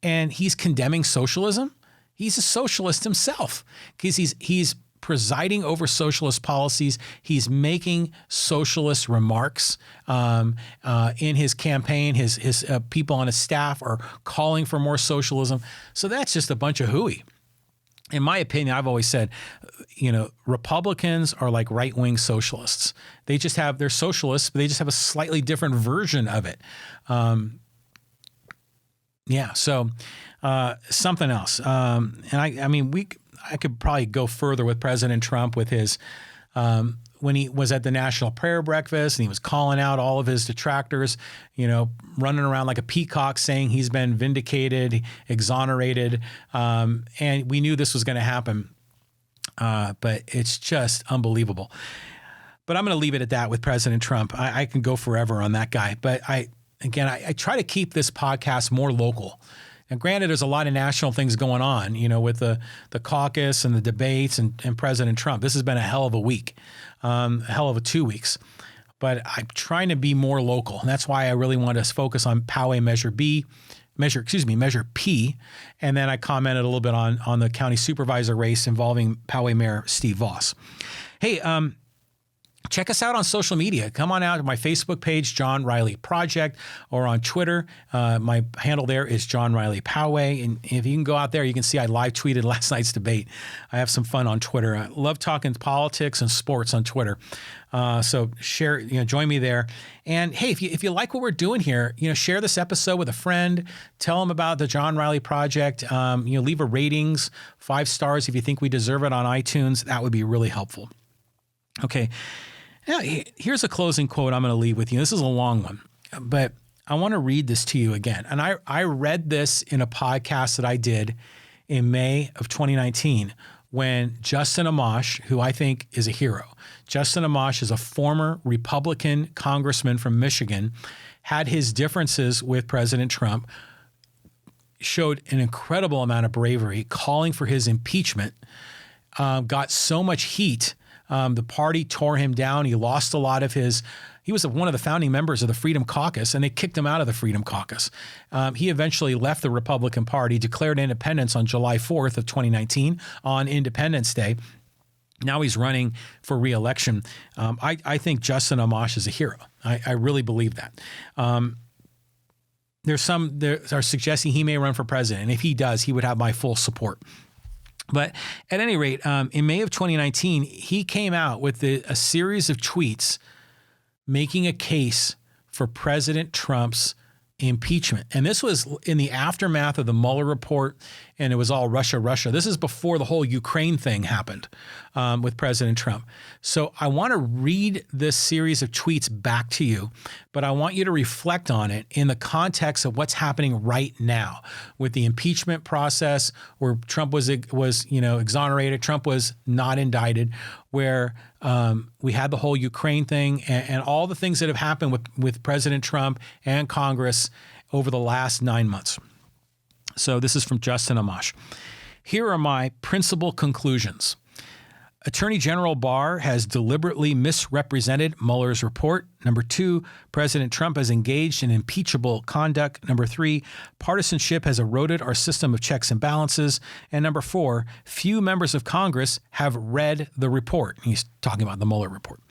And he's condemning socialism. He's a socialist himself because he's presiding over socialist policies. He's making socialist remarks in his campaign. His people on his staff are calling for more socialism. So that's just a bunch of hooey. In my opinion, I've always said, Republicans are like right-wing socialists. They're socialists, but they just have a slightly different version of it. So something else. I could probably go further with President Trump with his when he was at the National Prayer Breakfast and he was calling out all of his detractors, running around like a peacock saying he's been vindicated, exonerated. And we knew this was going to happen, but it's just unbelievable. But I'm going to leave it at that with President Trump. I can go forever on that guy. But I try to keep this podcast more local. And granted, there's a lot of national things going on, with the caucus and the debates and President Trump. This has been a hell of a week, a hell of a 2 weeks. But I'm trying to be more local. And that's why I really want to focus on Poway Measure P. And then I commented a little bit on the county supervisor race involving Poway Mayor Steve Voss. Hey, check us out on social media. Come on out to my Facebook page, John Riley Project, or on Twitter. My handle there is John Riley Poway. And if you can go out there, you can see I live tweeted last night's debate. I have some fun on Twitter. I love talking politics and sports on Twitter. So share, join me there. And hey, if you like what we're doing here, share this episode with a friend. Tell them about the John Riley Project. Leave a ratings, 5 stars if you think we deserve it on iTunes. That would be really helpful. Okay. Now, here's a closing quote I'm going to leave with you. This is a long one, but I want to read this to you again. And I read this in a podcast that I did in May of 2019 when Justin Amash, who I think is a hero, Justin Amash is a former Republican congressman from Michigan, had his differences with President Trump, showed an incredible amount of bravery, calling for his impeachment, got so much heat. The party tore him down. He lost a lot of he was one of the founding members of the Freedom Caucus, and they kicked him out of the Freedom Caucus. He eventually left the Republican Party, declared independence on July 4th of 2019 on Independence Day. Now he's running for re-election. I think Justin Amash is a hero. I really believe that. There are suggesting he may run for president, and if he does, he would have my full support. But at any rate, in May of 2019, he came out with a series of tweets making a case for President Trump's impeachment. And this was in the aftermath of the Mueller report, and it was all Russia, Russia. This is before the whole Ukraine thing happened with President Trump. So I want to read this series of tweets back to you, but I want you to reflect on it in the context of what's happening right now with the impeachment process, where Trump was exonerated, Trump was not indicted, where we had the whole Ukraine thing and all the things that have happened with President Trump and Congress over the last 9 months. So this is from Justin Amash. Here are my principal conclusions. Attorney General Barr has deliberately misrepresented Mueller's report. Number 2, President Trump has engaged in impeachable conduct. Number 3, partisanship has eroded our system of checks and balances. And number 4, few members of Congress have read the report. He's talking about the Mueller report.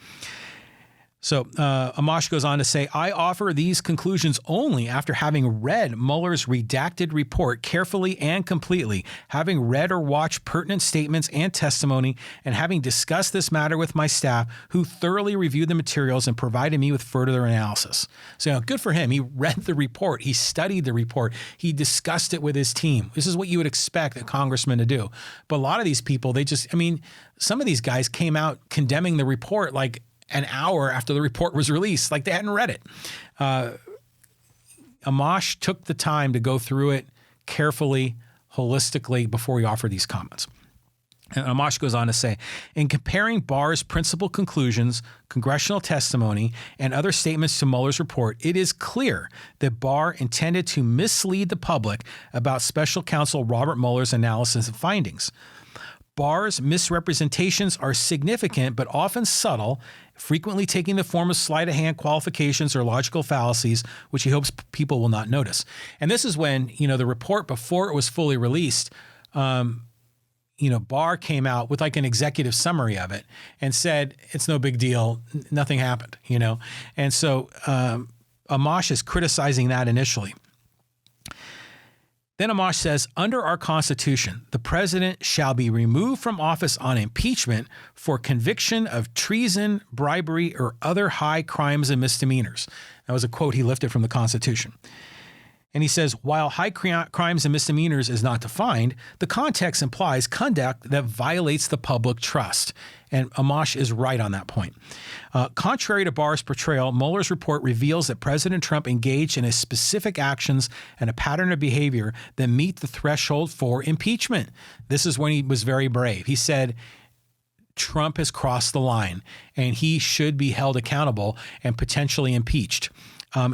So Amash goes on to say, I offer these conclusions only after having read Mueller's redacted report carefully and completely, having read or watched pertinent statements and testimony, and having discussed this matter with my staff, who thoroughly reviewed the materials and provided me with further analysis. So good for him. He read the report. He studied the report. He discussed it with his team. This is what you would expect a congressman to do. But a lot of these people, some of these guys came out condemning the report like an hour after the report was released, like they hadn't read it. Amash took the time to go through it carefully, holistically, before he offered these comments. And Amash goes on to say, in comparing Barr's principal conclusions, congressional testimony, and other statements to Mueller's report, it is clear that Barr intended to mislead the public about Special Counsel Robert Mueller's analysis and findings. Barr's misrepresentations are significant but often subtle, frequently taking the form of sleight-of-hand qualifications or logical fallacies, which he hopes people will not notice. And this is when, the report, before it was fully released, Barr came out with like an executive summary of it and said, it's no big deal. Nothing happened, And so Amash is criticizing that initially. Then Amash says, under our Constitution, the president shall be removed from office on impeachment for conviction of treason, bribery, or other high crimes and misdemeanors. That was a quote he lifted from the Constitution. And he says, while high crimes and misdemeanors is not defined, the context implies conduct that violates the public trust. And Amash is right on that point. Contrary to Barr's portrayal, Mueller's report reveals that President Trump engaged in specific actions and a pattern of behavior that meet the threshold for impeachment. This is when he was very brave. He said, Trump has crossed the line and he should be held accountable and potentially impeached.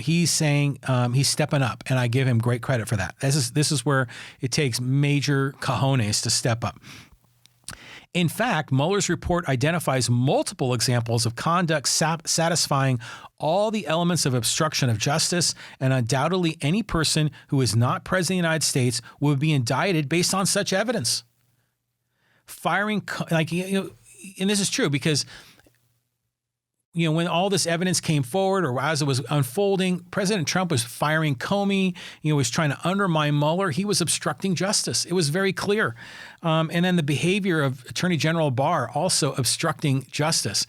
He's saying he's stepping up, and I give him great credit for that. This is where it takes major cojones to step up. In fact, Mueller's report identifies multiple examples of conduct satisfying all the elements of obstruction of justice, and undoubtedly any person who is not president of the United States would be indicted based on such evidence. And this is true because when all this evidence came forward or as it was unfolding, President Trump was firing Comey, was trying to undermine Mueller. He was obstructing justice. It was very clear. And then the behavior of Attorney General Barr also obstructing justice.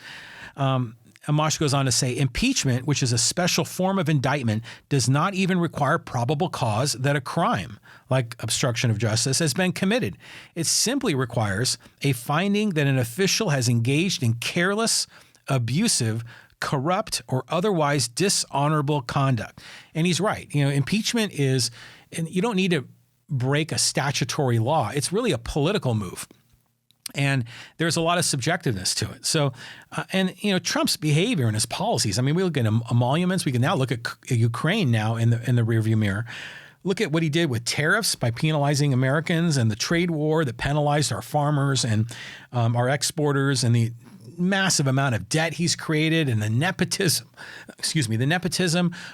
Amash goes on to say, impeachment, which is a special form of indictment, does not even require probable cause that a crime, like obstruction of justice, has been committed. It simply requires a finding that an official has engaged in careless, abusive, corrupt, or otherwise dishonorable conduct. And he's right. Impeachment is, and you don't need to break a statutory law. It's really a political move. And there's a lot of subjectiveness to it. So, Trump's behavior and his policies, we look at emoluments. We can now look at Ukraine now in the rearview mirror. Look at what he did with tariffs by penalizing Americans and the trade war that penalized our farmers and our exporters, and the massive amount of debt he's created, and the nepotism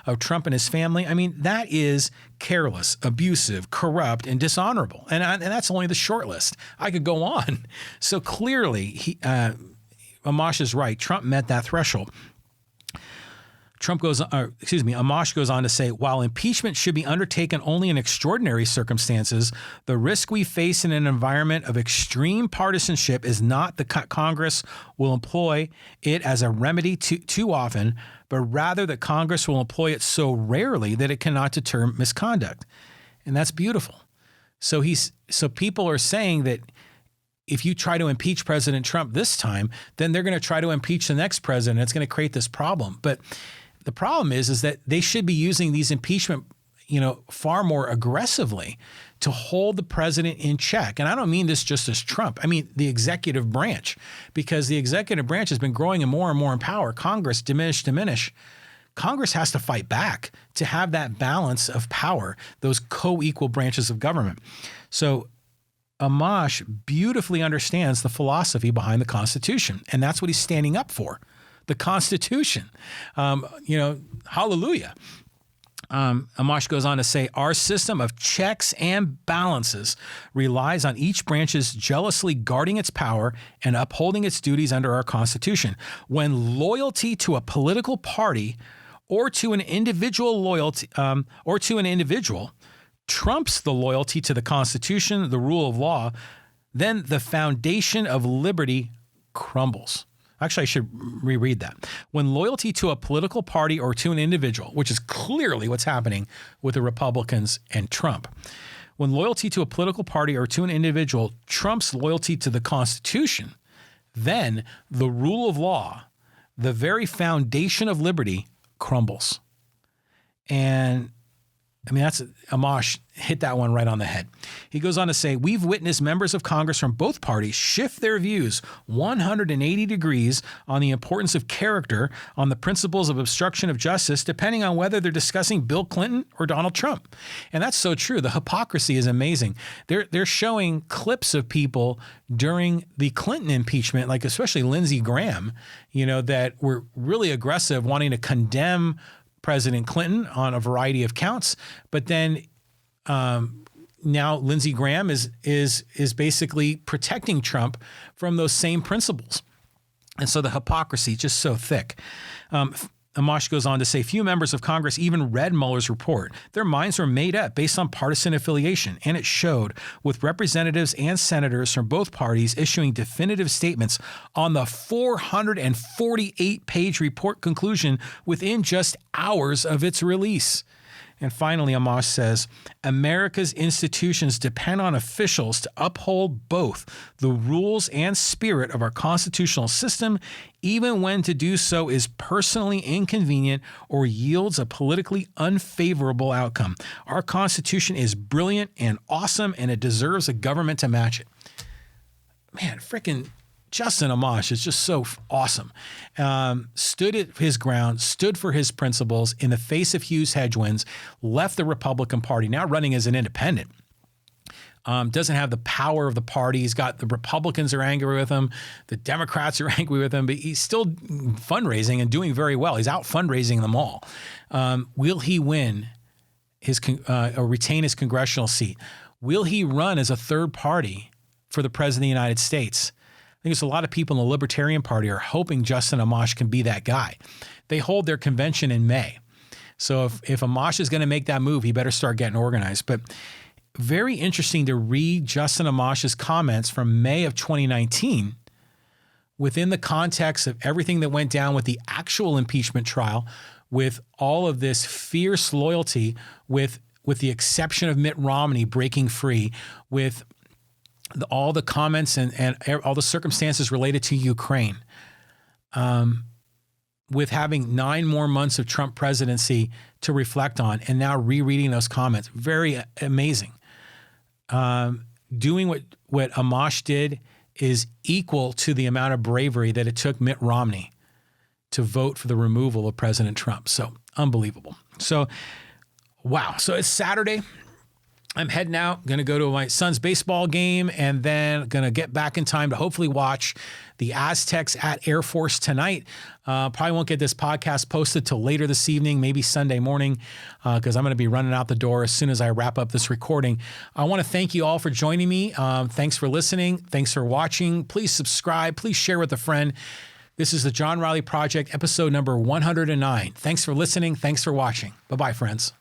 of Trump and his family. That is careless, abusive, corrupt, and dishonorable. And that's only the short list. I could go on. So clearly, Amash is right. Trump met that threshold. Amash goes on to say, while impeachment should be undertaken only in extraordinary circumstances, the risk we face in an environment of extreme partisanship is not that Congress will employ it as a remedy too often, but rather that Congress will employ it so rarely that it cannot deter misconduct. And that's beautiful. So people are saying that if you try to impeach President Trump this time, then they're going to try to impeach the next president. It's going to create this problem. But the problem is that they should be using these impeachment, far more aggressively to hold the president in check. And I don't mean this just as Trump. I mean the executive branch, because the executive branch has been growing more and more in power. Congress diminish. Congress has to fight back to have that balance of power, those co-equal branches of government. So Amash beautifully understands the philosophy behind the Constitution, and that's what he's standing up for. The Constitution, hallelujah. Amash goes on to say, our system of checks and balances relies on each branch's jealously guarding its power and upholding its duties under our Constitution. When loyalty to a political party or to an individual trumps the loyalty to the Constitution, the rule of law, then the foundation of liberty crumbles. Actually, I should reread that. When loyalty to a political party or to an individual, which is clearly what's happening with the Republicans and Trump, when loyalty to a political party or to an individual trumps loyalty to the Constitution, then the rule of law, the very foundation of liberty, crumbles. And I mean, that's Amash hit that one right on the head. He goes on to say, we've witnessed members of Congress from both parties shift their views 180 degrees on the importance of character, on the principles of obstruction of justice, depending on whether they're discussing Bill Clinton or Donald Trump. And that's so true. The hypocrisy is amazing. They're showing clips of people during the Clinton impeachment, like especially Lindsey Graham, that were really aggressive, wanting to condemn President Clinton on a variety of counts, but then now Lindsey Graham is basically protecting Trump from those same principles, and so the hypocrisy just so thick. Amash goes on to say, few members of Congress even read Mueller's report. Their minds were made up based on partisan affiliation, and it showed, with representatives and senators from both parties issuing definitive statements on the 448-page report conclusion within just hours of its release. And finally, Amash says, America's institutions depend on officials to uphold both the rules and spirit of our constitutional system, even when to do so is personally inconvenient or yields a politically unfavorable outcome. Our Constitution is brilliant and awesome, and it deserves a government to match it. Man, frickin' Justin Amash is just so awesome. Stood at his ground, stood for his principles in the face of Hughes Hedgewinds, left the Republican Party, now running as an independent. Doesn't have the power of the party. He's got the Republicans are angry with him. The Democrats are angry with him, but he's still fundraising and doing very well. He's out fundraising them all. Will he win or retain his congressional seat? Will he run as a third party for the President of the United States? I think there's a lot of people in the Libertarian Party are hoping Justin Amash can be that guy. They hold their convention in May. So if Amash is going to make that move, he better start getting organized. But very interesting to read Justin Amash's comments from May of 2019 within the context of everything that went down with the actual impeachment trial, with all of this fierce loyalty, with the exception of Mitt Romney breaking free, with all the comments and all the circumstances related to Ukraine, with having 9 more months of Trump presidency to reflect on, and now rereading those comments. Very amazing. Doing what Amash did is equal to the amount of bravery that it took Mitt Romney to vote for the removal of President Trump. So unbelievable. So, wow. So it's Saturday. I'm heading out, going to go to my son's baseball game, and then going to get back in time to hopefully watch the Aztecs at Air Force tonight. Probably won't get this podcast posted till later this evening, maybe Sunday morning, because I'm going to be running out the door as soon as I wrap up this recording. I want to thank you all for joining me. Thanks for listening. Thanks for watching. Please subscribe. Please share with a friend. This is the John Riley Project, episode number 109. Thanks for listening. Thanks for watching. Bye-bye, friends.